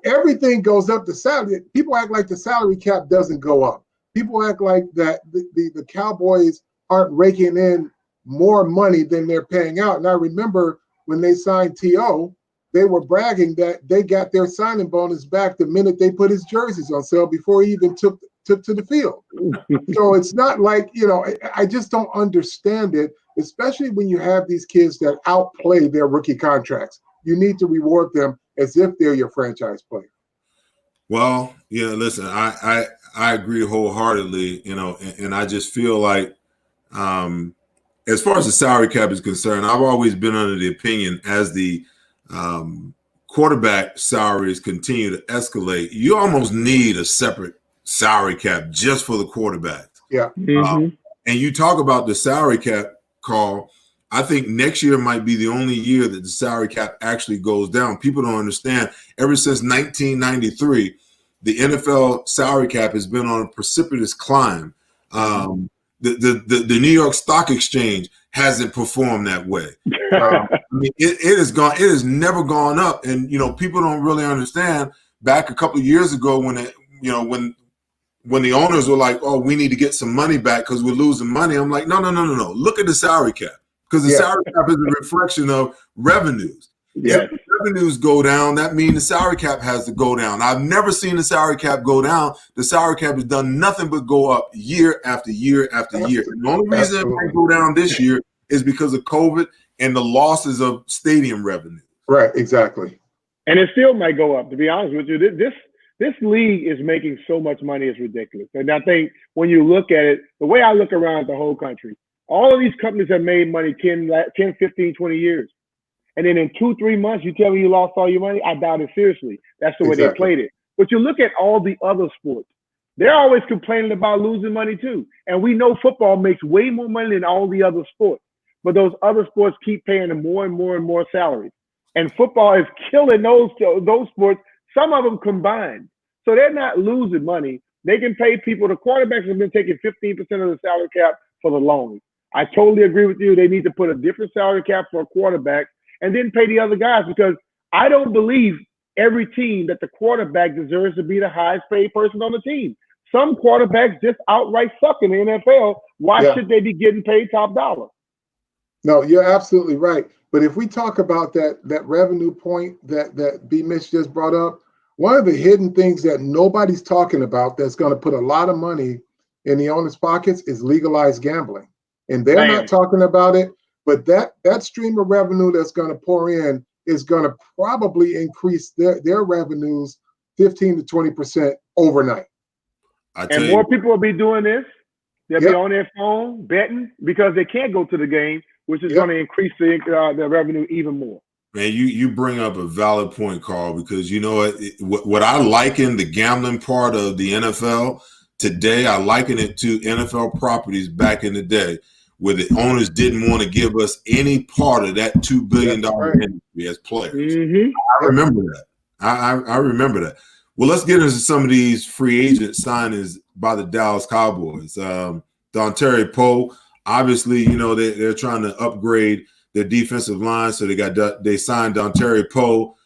everything goes up. The salary. People act like the salary cap doesn't go up. People act like that the Cowboys aren't raking in more money than they're paying out. And I remember when they signed T.O., they were bragging that they got their signing bonus back the minute they put his jerseys on sale before he even took to the field. So it's not like, I just don't understand it, especially when you have these kids that outplay their rookie contracts. You need to reward them as if they're your franchise player. Well, listen, I agree wholeheartedly, and I just feel like as far as the salary cap is concerned, I've always been under the opinion as the quarterback salaries continue to escalate, you almost need a separate salary cap just for the quarterbacks. Yeah. And you talk about the salary cap, Carl. I think next year might be the only year that the salary cap actually goes down. People don't understand. Ever since 1993, the NFL salary cap has been on a precipitous climb. The New York Stock Exchange hasn't performed that way. It has never gone up. And, people don't really understand. Back a couple of years ago when the owners were like, oh, we need to get some money back because we're losing money. I'm like, no. Look at the salary cap. Because the salary cap is a reflection of revenues. If revenues go down, that means the salary cap has to go down. I've never seen the salary cap go down. The salary cap has done nothing but go up year after year after year. And the only reason it might go down this year is because of COVID and the losses of stadium revenue. Right, exactly. And it still might go up, to be honest with you. This league is making so much money, it's ridiculous. And I think when you look at it, the way I look around the whole country, all of these companies have made money 10, 15, 20 years. And then in 2-3 months, you tell me you lost all your money? I doubt it seriously. That's the way they played it. But you look at all the other sports. They're always complaining about losing money too. And we know football makes way more money than all the other sports. But those other sports keep paying them more and more and more salaries. And football is killing those sports, some of them combined. So they're not losing money. They can pay people. The quarterbacks have been taking 15% of the salary cap for the longest. I totally agree with you. They need to put a different salary cap for a quarterback and then pay the other guys, because I don't believe every team that the quarterback deserves to be the highest paid person on the team. Some quarterbacks just outright suck in the NFL. Why should they be getting paid top dollar? No, you're absolutely right. But if we talk about that revenue point that B. Mitch just brought up, one of the hidden things that nobody's talking about that's going to put a lot of money in the owners' pockets is legalized gambling. And they're not talking about it, but that stream of revenue that's going to pour in is going to probably increase their revenues 15 to 20% overnight. And more people will be doing this. They'll be on their phone betting because they can't go to the game, which is going to increase the revenue even more. Man, you bring up a valid point, Carl, because you know what I liken the gambling part of the NFL today, I liken it to NFL properties back in the day, where the owners didn't want to give us any part of that $2 billion industry as players. Mm-hmm. I remember that. I remember that. Well, let's get into some of these free agent signings by the Dallas Cowboys. Dontari Poe, obviously, they're trying to upgrade their defensive line, so they signed Dontari Poe,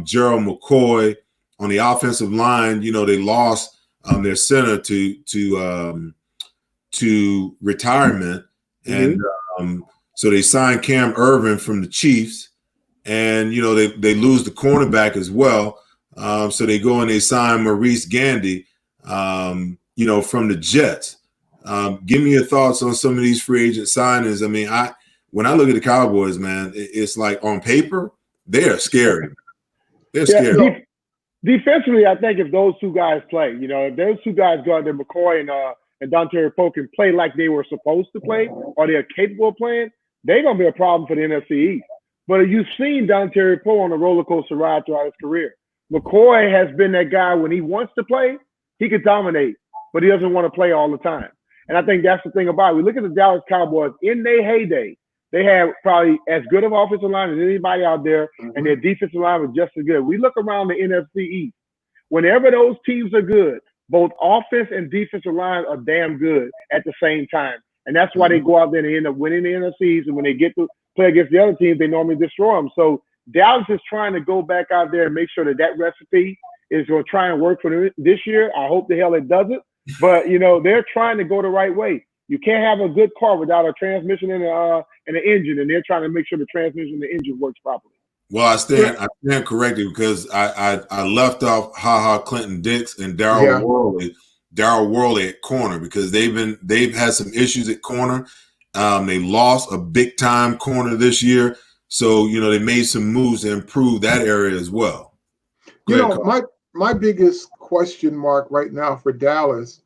Gerald McCoy. On the offensive line, they lost their center to retirement. And so they signed Cam Irvin from the Chiefs, and they lose the cornerback as well. So they go and they sign Maurice Gandy, from the Jets. Give me your thoughts on some of these free agent signings. I mean, when I look at the Cowboys, man, it's like on paper, they are scary. They're scary. Defensively, I think if those two guys play, if those two guys go out there, McCoy and Dontari Poe can play like they were supposed to play or they're capable of playing, they're going to be a problem for the NFC East. But you've seen Dontari Poe on a roller coaster ride throughout his career. McCoy has been that guy when he wants to play, he could dominate, but he doesn't want to play all the time. And I think that's the thing about it. We look at the Dallas Cowboys in their heyday. They had probably as good of offensive line as anybody out there, and their defensive line was just as good. We look around the NFC East. Whenever those teams are good, both offense and defensive lines are damn good at the same time. And that's why they go out there and they end up winning the NFC East. And when they get to play against the other teams, they normally destroy them. So Dallas is trying to go back out there and make sure that recipe is going to try and work for them this year. I hope the hell it doesn't. But, they're trying to go the right way. You can't have a good car without a transmission and an engine, and they're trying to make sure the transmission and the engine works properly. Well, I stand corrected because I left off Clinton Dix and Darryl Worley at corner because they've had some issues at corner. They lost a big time corner this year, so they made some moves to improve that area as well. My biggest question mark right now for Dallas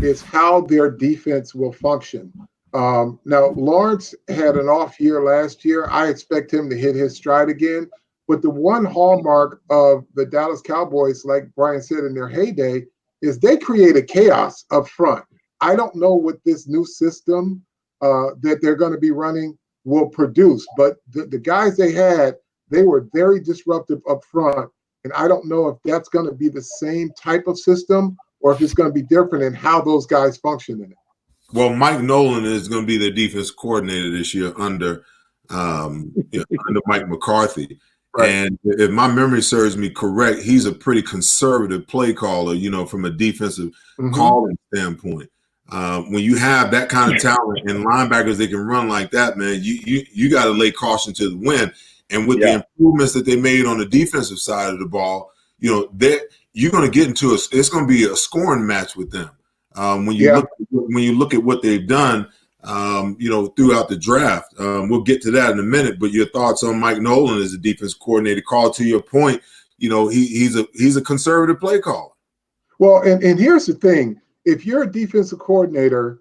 is how their defense will function. Now, Lawrence had an off year last year. I expect him to hit his stride again. But the one hallmark of the Dallas Cowboys, like Brian said in their heyday, is they created chaos up front. I don't know what this new system that they're going to be running will produce, but the guys they were very disruptive up front. And I don't know if that's going to be the same type of system or if it's going to be different in how those guys function in it. Well, Mike Nolan is going to be the defense coordinator this year under Mike McCarthy. Right. And if my memory serves me correct, he's a pretty conservative play caller, from a defensive calling standpoint. When you have that kind of talent and linebackers that can run like that, man, you got to lay caution to the wind. And with the improvements that they made on the defensive side of the ball, you're going to get into it's going to be a scoring match with them. When you look at what they've done, throughout the draft, we'll get to that in a minute. But your thoughts on Mike Nolan as a defense coordinator? Carl, to your point, he's a conservative play caller. Well, and here's the thing: if you're a defensive coordinator,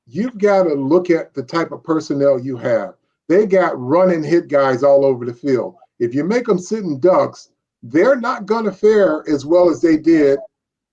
you've got to look at the type of personnel you have. They got run and hit guys all over the field. If you make them sitting ducks, they're not going to fare as well as they did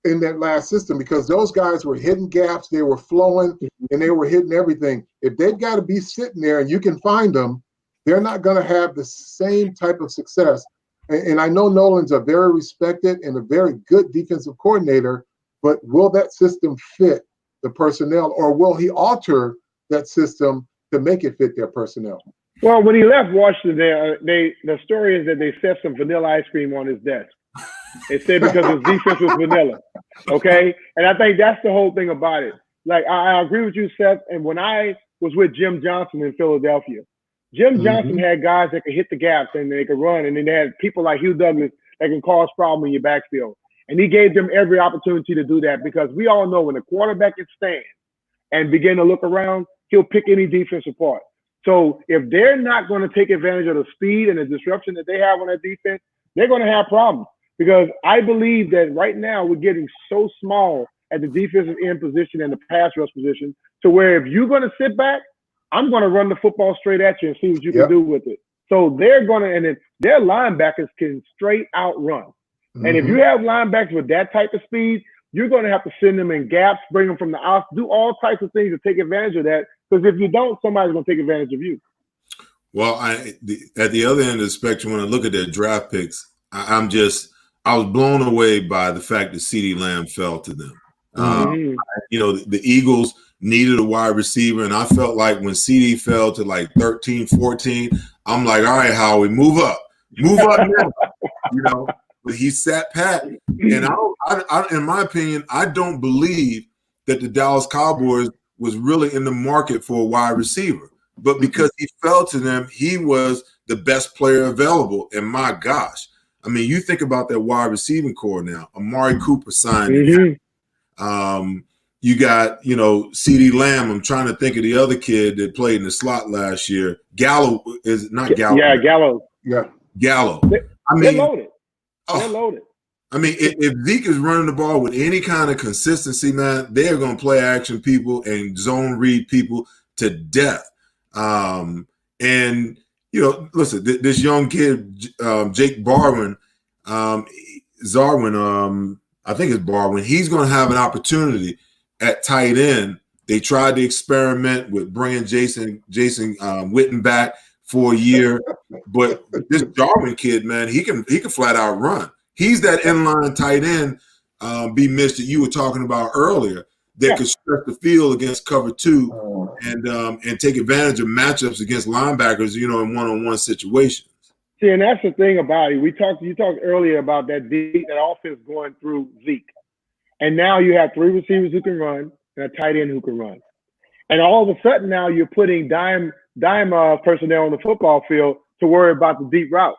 in that last system because those guys were hitting gaps, they were flowing, and they were hitting everything. If they've got to be sitting there and you can find them, they're not going to have the same type of success. And I know Nolan's a very respected and a very good defensive coordinator, but will that system fit the personnel, or will he alter that system to make it fit their personnel? Well, when he left Washington, the story is that they set some vanilla ice cream on his desk. They said because his defense was vanilla. Okay? And I think that's the whole thing about it. Like, I agree with you, Seth. And when I was with Jim Johnson in Philadelphia, Jim Johnson had guys that could hit the gaps and they could run. And then they had people like Hugh Douglas that can cause problems in your backfield. And he gave them every opportunity to do that because we all know when the quarterback can stand and begin to look around, he'll pick any defense apart. So if they're not going to take advantage of the speed and the disruption that they have on that defense, they're going to have problems. Because I believe that right now we're getting so small at the defensive end position and the pass rush position to where if you're going to sit back, I'm going to run the football straight at you and see what you can do with it. So they're going to, and then their linebackers can straight out run. And if you have linebackers with that type of speed, you're going to have to send them in gaps, bring them from the outs, do all types of things to take advantage of that. Because if you don't, somebody's going to take advantage of you. Well, at the other end of the spectrum, when I look at their draft picks, I was blown away by the fact that CeeDee Lamb fell to them. The Eagles needed a wide receiver, and I felt like when CeeDee fell to like 13, 14, I'm like, all right, Howie, move up now. But he sat pat. And I, in my opinion, I don't believe that the Dallas Cowboys was really in the market for a wide receiver. But because he fell to them, he was the best player available. And my gosh, I mean, you think about that wide receiving core now. Amari Cooper signed. you got, CeeDee Lamb. I'm trying to think of the other kid that played in the slot last year. Gallo is not Gallo. Yeah, Gallo. Yeah. Gallo. They're loaded. They're loaded. I mean, if Zeke is running the ball with any kind of consistency, man, they're going to play action people and zone read people to death. And, listen, this young kid, Jake Barwin, Zarwin, I think it's Barwin, he's going to have an opportunity at tight end. They tried to experiment with bringing Jason Witten back for a year, but this Jarwin kid, man, he can flat out run. He's that inline tight end, B. Mitch, that you were talking about earlier, that could stretch the field against cover two and take advantage of matchups against linebackers, in one-on-one situations. See, and that's the thing about it. You talked earlier about that offense going through Zeke. And now you have three receivers who can run and a tight end who can run. And all of a sudden now you're putting dime personnel on the football field to worry about the deep route.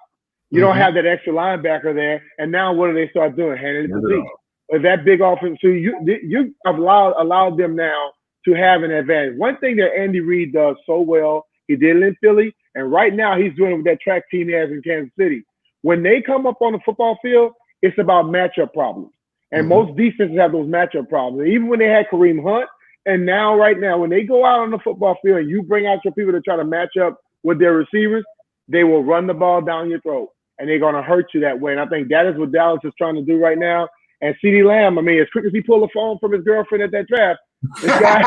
You don't have that extra linebacker there. And now what do they start doing? Handing it to Zeke. With that big offense, so you have allowed them now to have an advantage. One thing that Andy Reid does so well, he did it in Philly, and right now he's doing it with that track team he has in Kansas City. When they come up on the football field, it's about matchup problems. And most defenses have those matchup problems. Even when they had Kareem Hunt, and now right now, when they go out on the football field and you bring out your people to try to match up with their receivers, they will run the ball down your throat. And they're going to hurt you that way. And I think that is what Dallas is trying to do right now. And CeeDee Lamb, I mean, as quick as he pulled the phone from his girlfriend at that draft, this guy,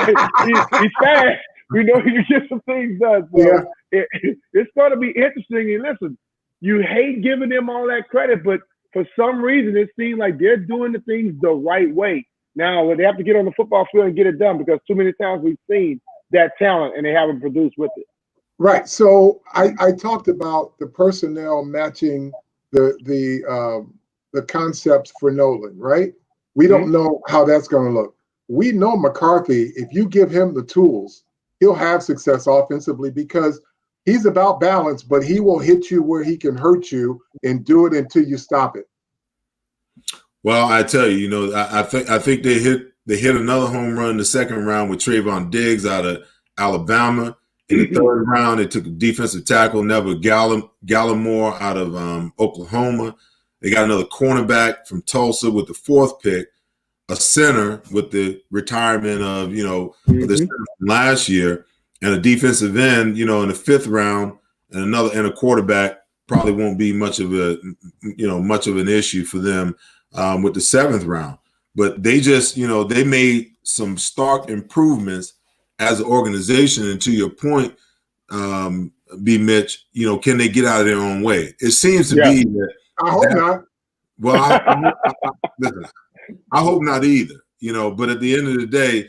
he's fast. We know he can get some things done. So it's going to be interesting. And listen, you hate giving them all that credit, but for some reason, it seems like they're doing the things the right way. Now, they have to get on the football field and get it done because too many times we've seen that talent and they haven't produced with it. Right. So I talked about the personnel matching the concepts for Nolan, right? We don't know how that's going to look. We know McCarthy, if you give him the tools, he'll have success offensively because he's about balance, but he will hit you where he can hurt you and do it until you stop it. Well, I tell you, I think they hit another home run in the second round with Trayvon Diggs out of Alabama. In the third round, they took a defensive tackle, Neville Gallimore out of Oklahoma. They got another cornerback from Tulsa with the fourth pick, a center with the retirement of, the center from last year, and a defensive end, in the fifth round, and a quarterback probably won't be much of an issue for them with the seventh round. But they just, they made some stark improvements as an organization. And to your point, B. Mitch, can they get out of their own way? It seems to be that. I hope not. Well, listen, I hope not either. But at the end of the day,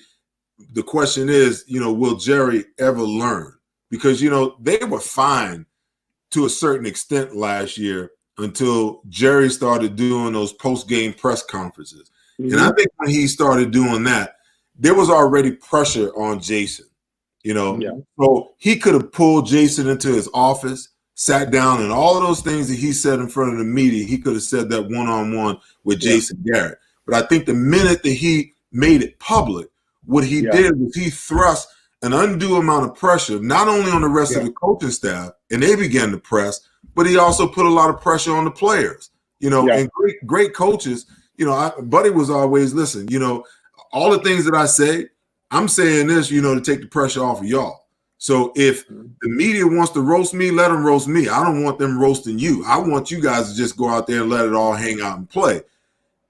the question is, will Jerry ever learn? Because they were fine to a certain extent last year until Jerry started doing those post-game press conferences, and I think when he started doing that, there was already pressure on Jason. So he could have pulled Jason into his office, sat down, and all of those things that he said in front of the media, he could have said that one-on-one with Jason Garrett. But I think the minute that he made it public, what he did was he thrust an undue amount of pressure, not only on the rest of the coaching staff, and they began to press, but he also put a lot of pressure on the players. And great coaches, Buddy was always, listen, all the things that I say, I'm saying this, to take the pressure off of y'all. So if the media wants to roast me, let them roast me. I don't want them roasting you. I want you guys to just go out there and let it all hang out and play.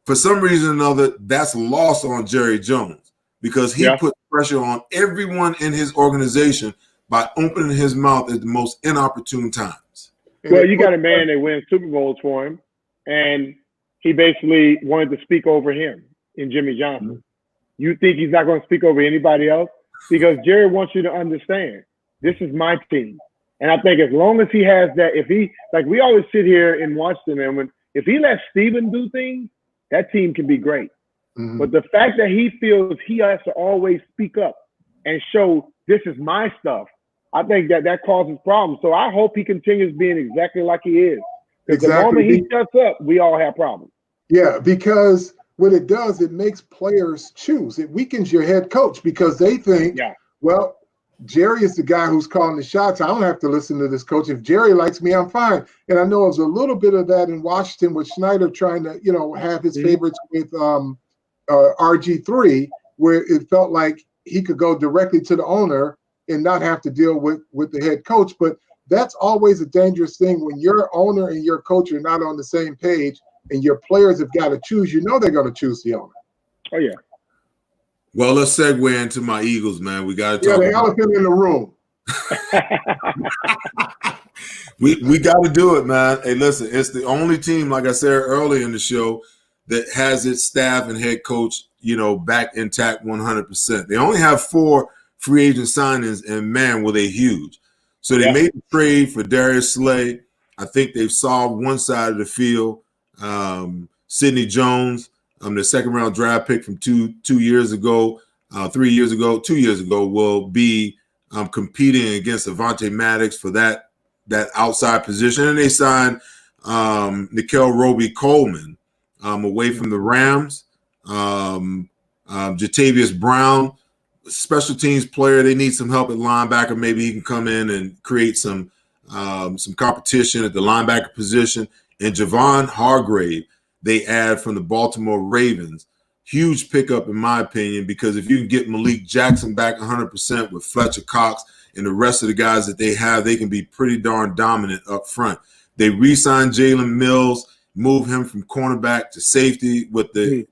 For some reason or another, that's lost on Jerry Jones because he put pressure on everyone in his organization by opening his mouth at the most inopportune times. Well, you got a man that wins Super Bowls for him, and he basically wanted to speak over him in Jimmy Johnson. You think he's not going to speak over anybody else? Because Jerry wants you to understand, this is my team. And I think as long as he has that, we always sit here in Washington, and if he lets Steven do things, that team can be great. But the fact that he feels he has to always speak up and show this is my stuff, I think that causes problems. So I hope he continues being exactly like he is. Because the moment he shuts up, we all have problems. Yeah, because what it does, it makes players choose. It weakens your head coach because they think, well, Jerry is the guy who's calling the shots. I don't have to listen to this coach. If Jerry likes me, I'm fine. And I know there's a little bit of that in Washington with Schneider trying to, have his favorites with RG3, where it felt like he could go directly to the owner and not have to deal with the head coach. But that's always a dangerous thing when your owner and your coach are not on the same page and your players have got to choose. They're going to choose the owner. Oh, yeah. Well, let's segue into my Eagles, man. We got to talk. The elephant in the room. we got to do it, man. Hey, listen, it's the only team, like I said earlier in the show, that has its staff and head coach, back intact 100%. They only have 4 free agent signings, and man, were they huge. So they made the trade for Darius Slay. I think they've solved one side of the field. Sidney Jones, the second-round draft pick from 2 years ago, 3 years ago, 2 years ago, will be competing against Avonte Maddox for that outside position. And they signed Nickel Roby-Coleman away from the Rams. Jatavius Brown, special teams player. They need some help at linebacker. Maybe he can come in and create some competition at the linebacker position. And Javon Hargrave, they add from the Baltimore Ravens. Huge pickup, in my opinion, because if you can get Malik Jackson back 100% with Fletcher Cox and the rest of the guys that they have, they can be pretty darn dominant up front. They re-signed Jalen Mills, move him from cornerback to safety with the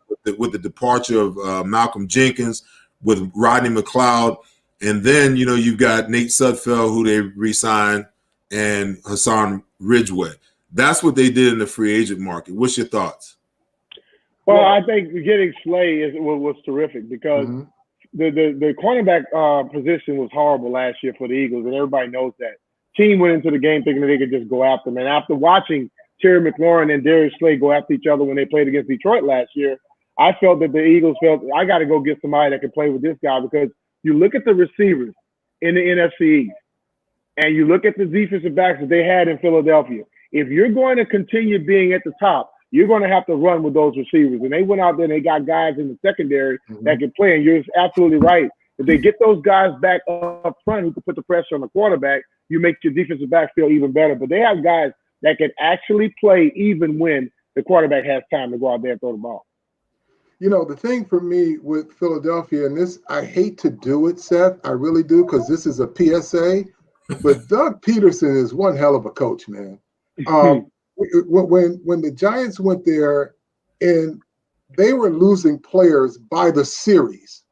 departure of Malcolm Jenkins, with Rodney McLeod. And then, you've got Nate Sudfeld, who they re-signed, and Hassan Ridgeway. That's what they did in the free agent market. What's your thoughts? Well, I think getting Slay was terrific because the cornerback position was horrible last year for the Eagles, and everybody knows that. Team went into the game thinking that they could just go after him. And after watching Terry McLaurin and Darius Slay go after each other when they played against Detroit last year, I felt that the Eagles felt, I got to go get somebody that can play with this guy, because you look at the receivers in the NFC East and you look at the defensive backs that they had in Philadelphia. If you're going to continue being at the top, you're going to have to run with those receivers. And they went out there and they got guys in the secondary that can play. And you're absolutely right. If they get those guys back up front who can put the pressure on the quarterback, you make your defensive back feel even better. But they have guys that can actually play even when the quarterback has time to go out there and throw the ball. The thing for me with Philadelphia, and this, I hate to do it, Seth, I really do, because this is a PSA, but Doug Peterson is one hell of a coach, man. When the Giants went there and they were losing players by the series,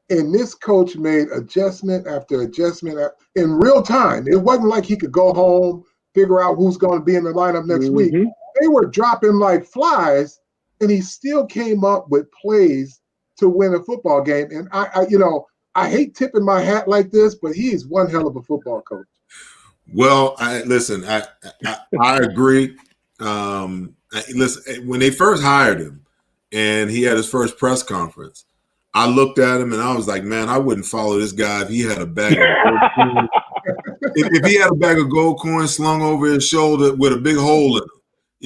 and this coach made adjustment after adjustment in real time. It wasn't like he could go home, figure out who's going to be in the lineup next week. They were dropping like flies, and he still came up with plays to win a football game. And I hate tipping my hat like this, but he is one hell of a football coach. Well, I agree. Listen, when they first hired him and he had his first press conference, I looked at him and I was like, man, I wouldn't follow this guy if he had a bag of gold coins. If he had a bag of gold coins slung over his shoulder with a big hole in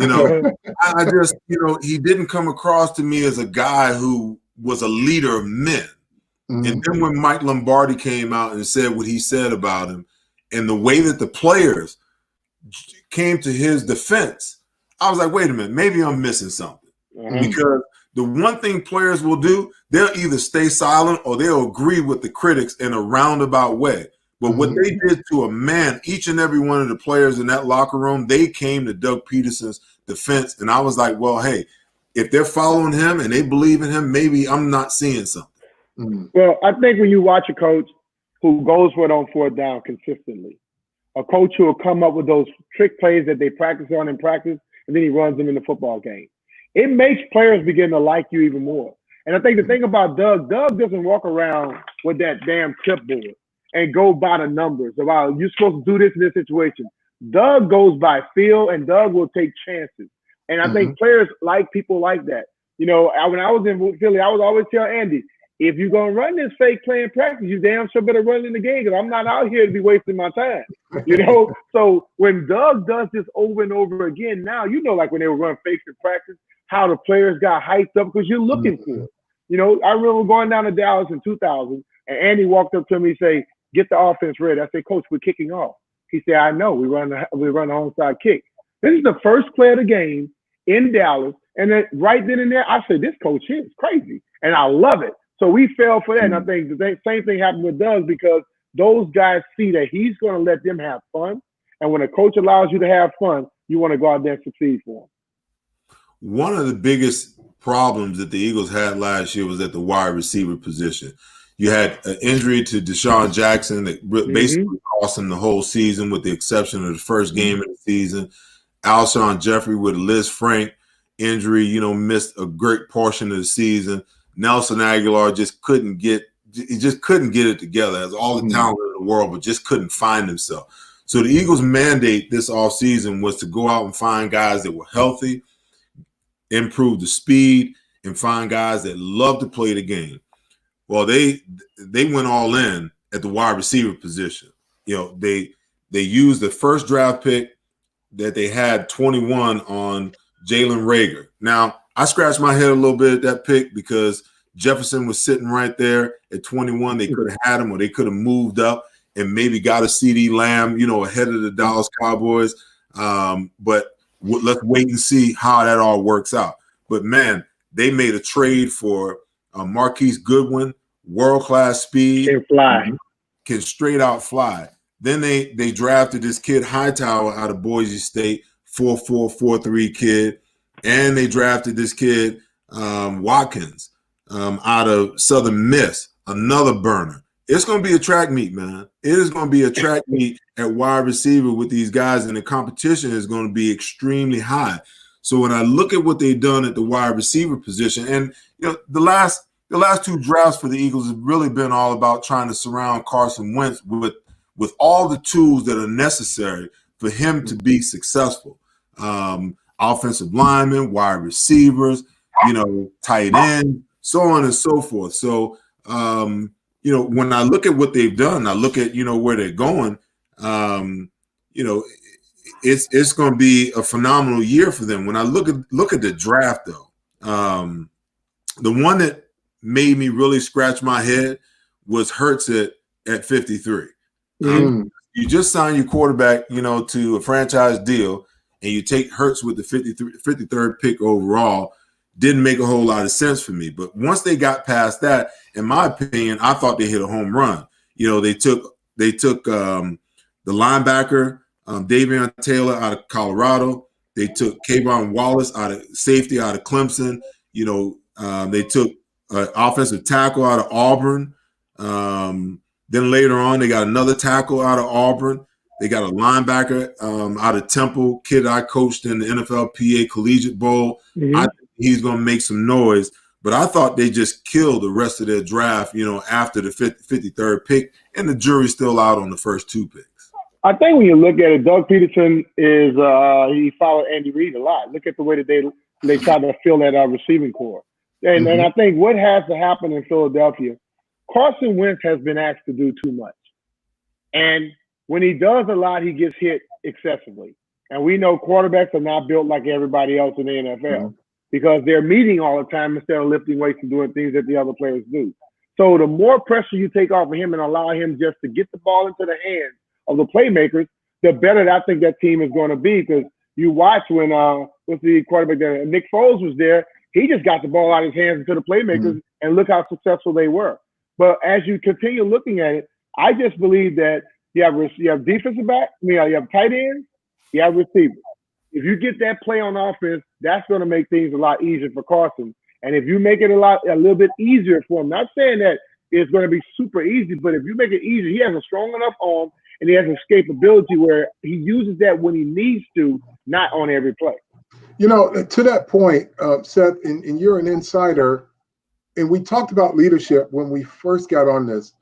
it. I just, he didn't come across to me as a guy who was a leader of men. And then when Mike Lombardi came out and said what he said about him, and the way that the players came to his defense, I was like, wait a minute, maybe I'm missing something. Because the one thing players will do, they'll either stay silent or they'll agree with the critics in a roundabout way. But what they did to a man, each and every one of the players in that locker room, they came to Doug Peterson's defense. And I was like, well, hey, if they're following him and they believe in him, maybe I'm not seeing something. Well, I think when you watch a coach who goes for it on fourth down consistently, a coach who will come up with those trick plays that they practice on in practice, and then he runs them in the football game, it makes players begin to like you even more. And I think the thing about Doug doesn't walk around with that damn clipboard and go by the numbers about you're supposed to do this in this situation. Doug goes by feel, and Doug will take chances. And I think players like people like that. When I was in Philly, I would always tell Andy, if you're going to run this fake play in practice, you damn sure better run in the game, because I'm not out here to be wasting my time. So when Doug does this over and over again now, like when they were running fakes in practice, how the players got hyped up because you're looking for it. You know, I remember going down to Dallas in 2000, and Andy walked up to me and say, "Get the offense ready." I said, "Coach, we're kicking off." He said, "I know. We run the onside kick." This is the first play of the game in Dallas, and then right then and there, I said, "This coach here is crazy," and I love it. So we fell for that, and I think the same thing happened with Doug because those guys see that he's going to let them have fun, and when a coach allows you to have fun, you want to go out there and succeed for him. One of the biggest problems that the Eagles had last year was at the wide receiver position. You had an injury to Deshaun Jackson that basically cost him the whole season with the exception of the first game of the season. Alshon Jeffrey with a Liz Frank injury, you know, missed a great portion of the season. Nelson Aguilar just couldn't get it together. Has all the talent in the world, but just couldn't find himself. So the Eagles' mandate this offseason was to go out and find guys that were healthy, improve the speed, and find guys that love to play the game. Well, they went all in at the wide receiver position. You know, they used the first draft pick that they had 21 on Jalen Reagor. Now, I scratched my head a little bit at that pick because Jefferson was sitting right there at 21. They could have had him, or they could have moved up and maybe got a CeeDee Lamb, you know, ahead of the Dallas Cowboys. But let's wait and see how that all works out. But, man, they made a trade for Marquise Goodwin, world-class speed. Can fly. Can straight out fly. Then they drafted this kid Hightower out of Boise State, 4'4", 4'3" kid. And they drafted this kid Watkins out of Southern Miss, another burner. It's going to be a track meet, man. It is going to be a track meet at wide receiver with these guys, and the competition is going to be extremely high. So when I look at what they've done at the wide receiver position, and you know, the last two drafts for the Eagles have really been all about trying to surround Carson Wentz with all the tools that are necessary for him to be successful. Offensive linemen, wide receivers, you know, tight end, so on and so forth. So, you know, when I look at what they've done, I look at, you know, where they're going, you know, it's going to be a phenomenal year for them. When I look at the draft, though, the one that made me really scratch my head was Hurts at 53. You just signed your quarterback, you know, to a franchise deal, and you take Hurts with the 53rd pick overall. Didn't make a whole lot of sense for me. But once they got past that, in my opinion, I thought they hit a home run. You know, they took the linebacker, Davion Taylor out of Colorado. They took Kayvon Wallace safety out of Clemson. You know, they took offensive tackle out of Auburn. Then later on, they got another tackle out of Auburn. They got a linebacker out of Temple, kid I coached in the NFLPA Collegiate Bowl. I think he's going to make some noise. But I thought they just killed the rest of their draft, you know, after the 53rd pick, and the jury's still out on the first two picks. I think when you look at it, Doug Peterson is he followed Andy Reid a lot. Look at the way that they tried to fill that receiving core. And I think what has to happen in Philadelphia, Carson Wentz has been asked to do too much. And when he does a lot, he gets hit excessively. And we know quarterbacks are not built like everybody else in the NFL because they're meeting all the time instead of lifting weights and doing things that the other players do. So the more pressure you take off of him and allow him just to get the ball into the hands of the playmakers, the better I think that team is going to be. Because you watch when with the quarterback there, Nick Foles was there, he just got the ball out of his hands into the playmakers, and look how successful they were. But as you continue looking at it, I just believe that you have defensive back, you have tight ends, you have receivers. If you get that play on offense, that's going to make things a lot easier for Carson. And if you make it a little bit easier for him, not saying that it's going to be super easy, but if you make it easier, he has a strong enough arm and he has escapability where he uses that when he needs to, not on every play. You know, to that point, Seth, and you're an insider, and we talked about leadership when we first got on this.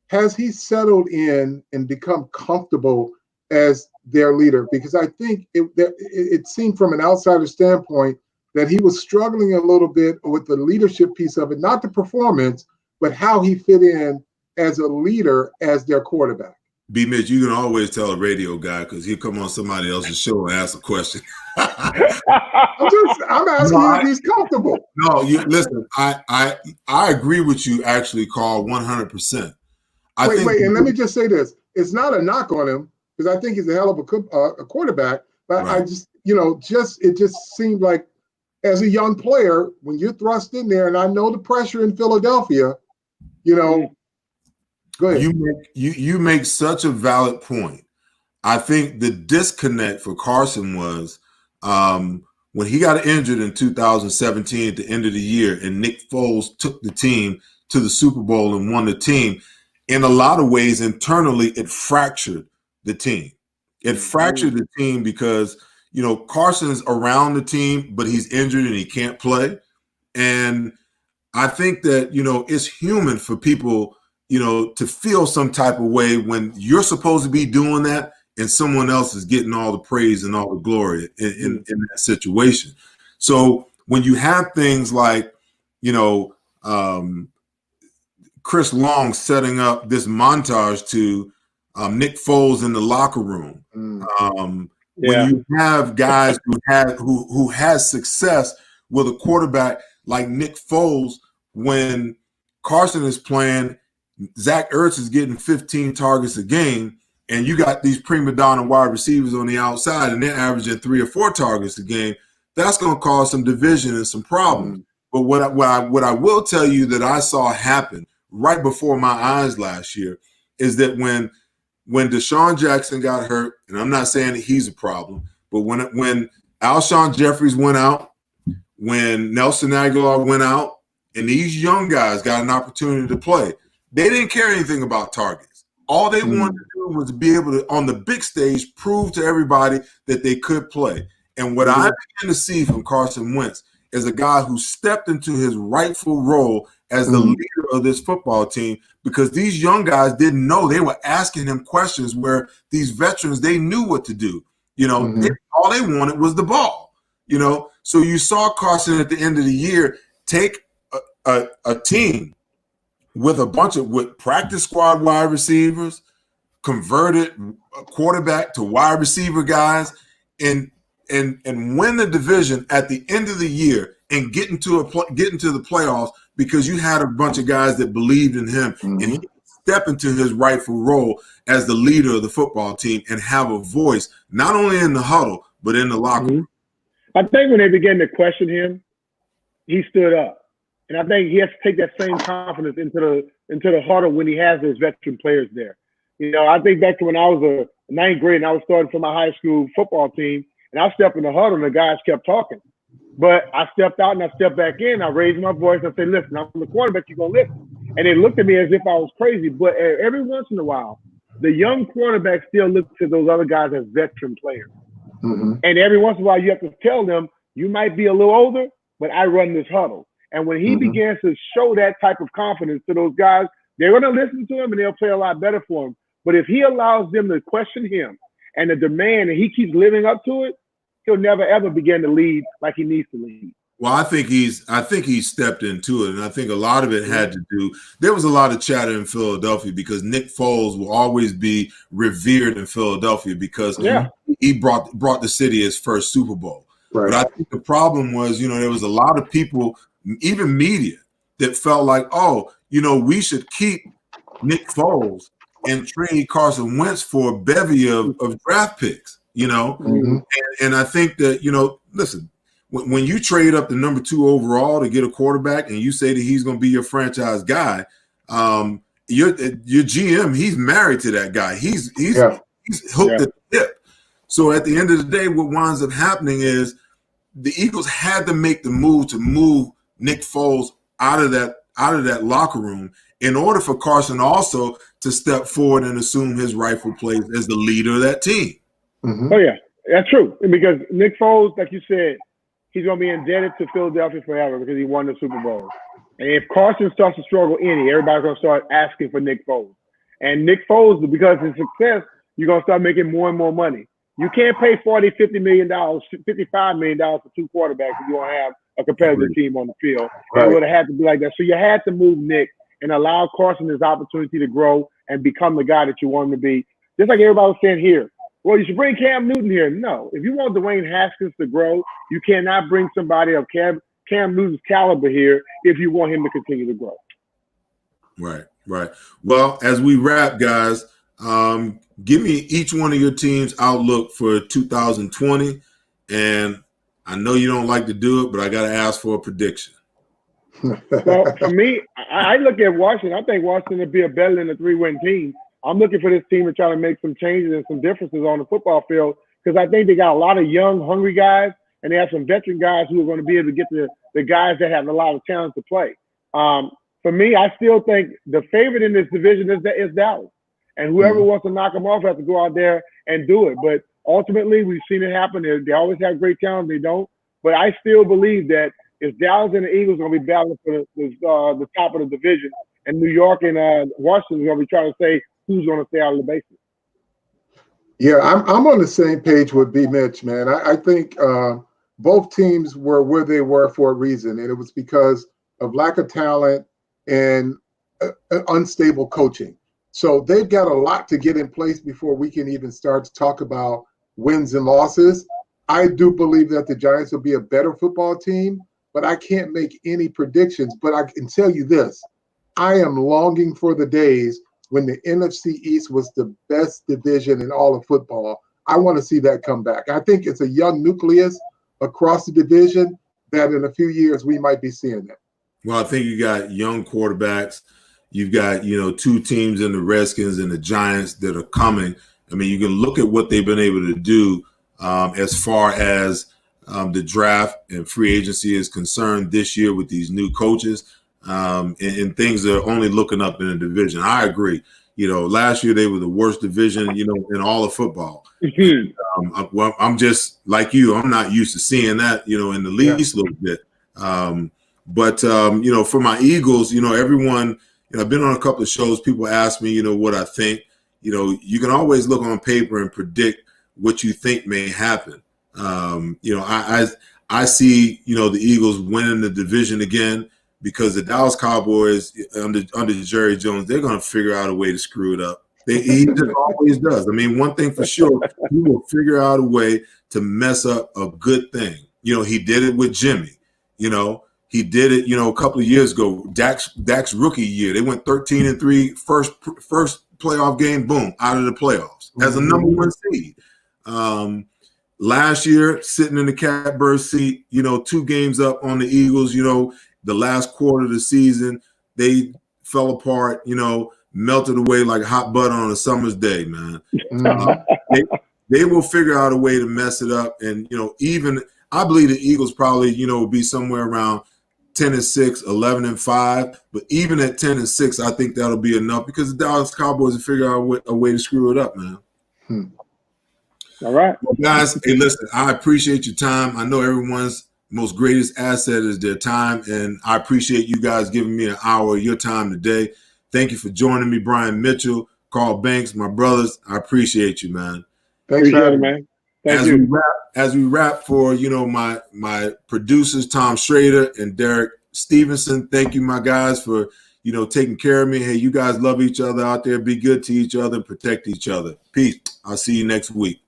Has he settled in and become comfortable as their leader? Because I think it seemed from an outsider standpoint that he was struggling a little bit with the leadership piece of it, not the performance, but how he fit in as a leader as their quarterback. B. Mitch, you can always tell a radio guy because he'll come on somebody else's show and ask a question. I'm asking you if he's comfortable. No, you listen. I agree with you. Actually, Carl, 100%. Wait, and let me just say this: it's not a knock on him because I think he's a hell of a quarterback. But Right. I just, it just seemed like as a young player, when you're thrust in there, and I know the pressure in Philadelphia, go ahead. You make such a valid point. I think the disconnect for Carson was when he got injured in 2017 at the end of the year, and Nick Foles took the team to the Super Bowl and won the team. In a lot of ways, internally, it fractured the team. It fractured the team because, Carson's around the team, but he's injured and he can't play. And I think that, it's human for people, to feel some type of way when you're supposed to be doing that and someone else is getting all the praise and all the glory in that situation. So when you have things like, Chris Long setting up this montage to Nick Foles in the locker room. When you have guys who has success with a quarterback like Nick Foles, when Carson is playing, Zach Ertz is getting 15 targets a game, and you got these prima donna wide receivers on the outside, and they're averaging 3 or 4 targets a game. That's going to cause some division and some problems. But what I will tell you that I saw happen right before my eyes last year is that when Deshaun Jackson got hurt, and I'm not saying that he's a problem, but when Alshon Jeffries went out, when Nelson Aguilar went out, and these young guys got an opportunity to play, they didn't care anything about targets. All they wanted to do was be able to, on the big stage, prove to everybody that they could play. And what I began to see from Carson Wentz is a guy who stepped into his rightful role as the leader of this football team, because these young guys didn't know. They were asking him questions where these veterans, they knew what to do. All they wanted was the ball. So you saw Carson at the end of the year take a team with with practice squad wide receivers, converted a quarterback to wide receiver guys, and win the division at the end of the year and get into the playoffs because you had a bunch of guys that believed in him and he step into his rightful role as the leader of the football team and have a voice not only in the huddle but in the locker room. I think when they began to question him, he stood up. And I think he has to take that same confidence into the huddle when he has those veteran players there. I think back to when I was a ninth grade and I was starting for my high school football team, and I stepped in the huddle and the guys kept talking. But I stepped out and I stepped back in. I raised my voice. I said, listen, I'm the quarterback. You're going to listen. And they looked at me as if I was crazy. But every once in a while, the young quarterback still looks to those other guys as veteran players. And every once in a while, you have to tell them, you might be a little older, but I run this huddle. And when he begins to show that type of confidence to those guys, they're going to listen to him and they'll play a lot better for him. But if he allows them to question him and the demand and he keeps living up to it, he'll never, ever begin to lead like he needs to lead. Well, I think he's stepped into it, and I think a lot of it had to do. There was a lot of chatter in Philadelphia because Nick Foles will always be revered in Philadelphia because he brought the city his first Super Bowl. Right. But I think the problem was, there was a lot of people, even media, that felt like, we should keep Nick Foles and trade Carson Wentz for a bevy of draft picks. And I think that, listen, when you trade up the number 2 overall to get a quarterback and you say that he's going to be your franchise guy, your GM, he's married to that guy. He's hooked at the hip. So at the end of the day, what winds up happening is the Eagles had to make the move to move Nick Foles out of that locker room in order for Carson also to step forward and assume his rightful place as the leader of that team. Oh, yeah, that's true. Because Nick Foles, like you said, he's going to be indebted to Philadelphia forever because he won the Super Bowl. And if Carson starts to struggle everybody's going to start asking for Nick Foles. And Nick Foles, because of his success, you're going to start making more and more money. You can't pay $40, $50 million, $55 million for 2 quarterbacks if you want to have a competitive team on the field. Right. It would have had to be like that. So you had to move Nick and allow Carson his opportunity to grow and become the guy that you want him to be. Just like everybody was saying here, well, you should bring Cam Newton here. No. If you want Dwayne Haskins to grow, you cannot bring somebody of Cam Newton's caliber here if you want him to continue to grow. Right, right. Well, as we wrap, guys, give me each one of your team's outlook for 2020. And I know you don't like to do it, but I got to ask for a prediction. Well, for me, I look at Washington. I think Washington would be a better than a 3-win team. I'm looking for this team to try to make some changes and some differences on the football field because I think they got a lot of young, hungry guys, and they have some veteran guys who are going to be able to get the guys that have a lot of talent to play. For me, I still think the favorite in this division is Dallas. And whoever wants to knock them off has to go out there and do it. But ultimately, we've seen it happen. They always have great talent. They don't. But I still believe that if Dallas and the Eagles are going to be battling for the top of the division, and New York and Washington are going to be trying to say who's going to stay out of the basement. Yeah, I'm on the same page with B. Mitch, man. I think both teams were where they were for a reason, and it was because of lack of talent and unstable coaching. So they've got a lot to get in place before we can even start to talk about wins and losses. I do believe that the Giants will be a better football team, but I can't make any predictions. But I can tell you this. I am longing for the days when the NFC East was the best division in all of football. I want to see that come back. I think it's a young nucleus across the division that in a few years we might be seeing that. Well, I think you got young quarterbacks. You've got, two teams in the Redskins and the Giants that are coming. I mean, you can look at what they've been able to do as far as the draft and free agency is concerned this year with these new coaches and things that are only looking up in the division. I agree. Last year they were the worst division, in all of football. Well, I'm just like you. I'm not used to seeing that, in the least little bit. But for my Eagles, everyone, I've been on a couple of shows. People ask me, what I think. You can always look on paper and predict what you think may happen. I see, the Eagles winning the division again because the Dallas Cowboys under Jerry Jones, they're going to figure out a way to screw it up. He just always does. I mean, one thing for sure, he will figure out a way to mess up a good thing. He did it with Jimmy. He did it, a couple of years ago. Dak's rookie year, they went 13-3, first playoff game, boom, out of the playoffs as a number one seed. Last year, sitting in the catbird seat, 2 games up on the Eagles, the last quarter of the season, they fell apart, melted away like hot butter on a summer's day, man. They will figure out a way to mess it up. And, even I believe the Eagles probably, will be somewhere around 10-6, 11-5. But even at 10-6, I think that'll be enough because the Dallas Cowboys will figure out a way to screw it up, man. All right. Well, guys, hey, listen, I appreciate your time. I know everyone's most greatest asset is their time, and I appreciate you guys giving me an hour of your time today. Thank you for joining me, Brian Mitchell, Carl Banks, my brothers. I appreciate you, man. Thanks for having me, me. man. Thank you. As we wrap for, my producers, Tom Schrader and Derek Stevenson, thank you, my guys, for, taking care of me. Hey, you guys love each other out there. Be good to each other and protect each other. Peace. I'll see you next week.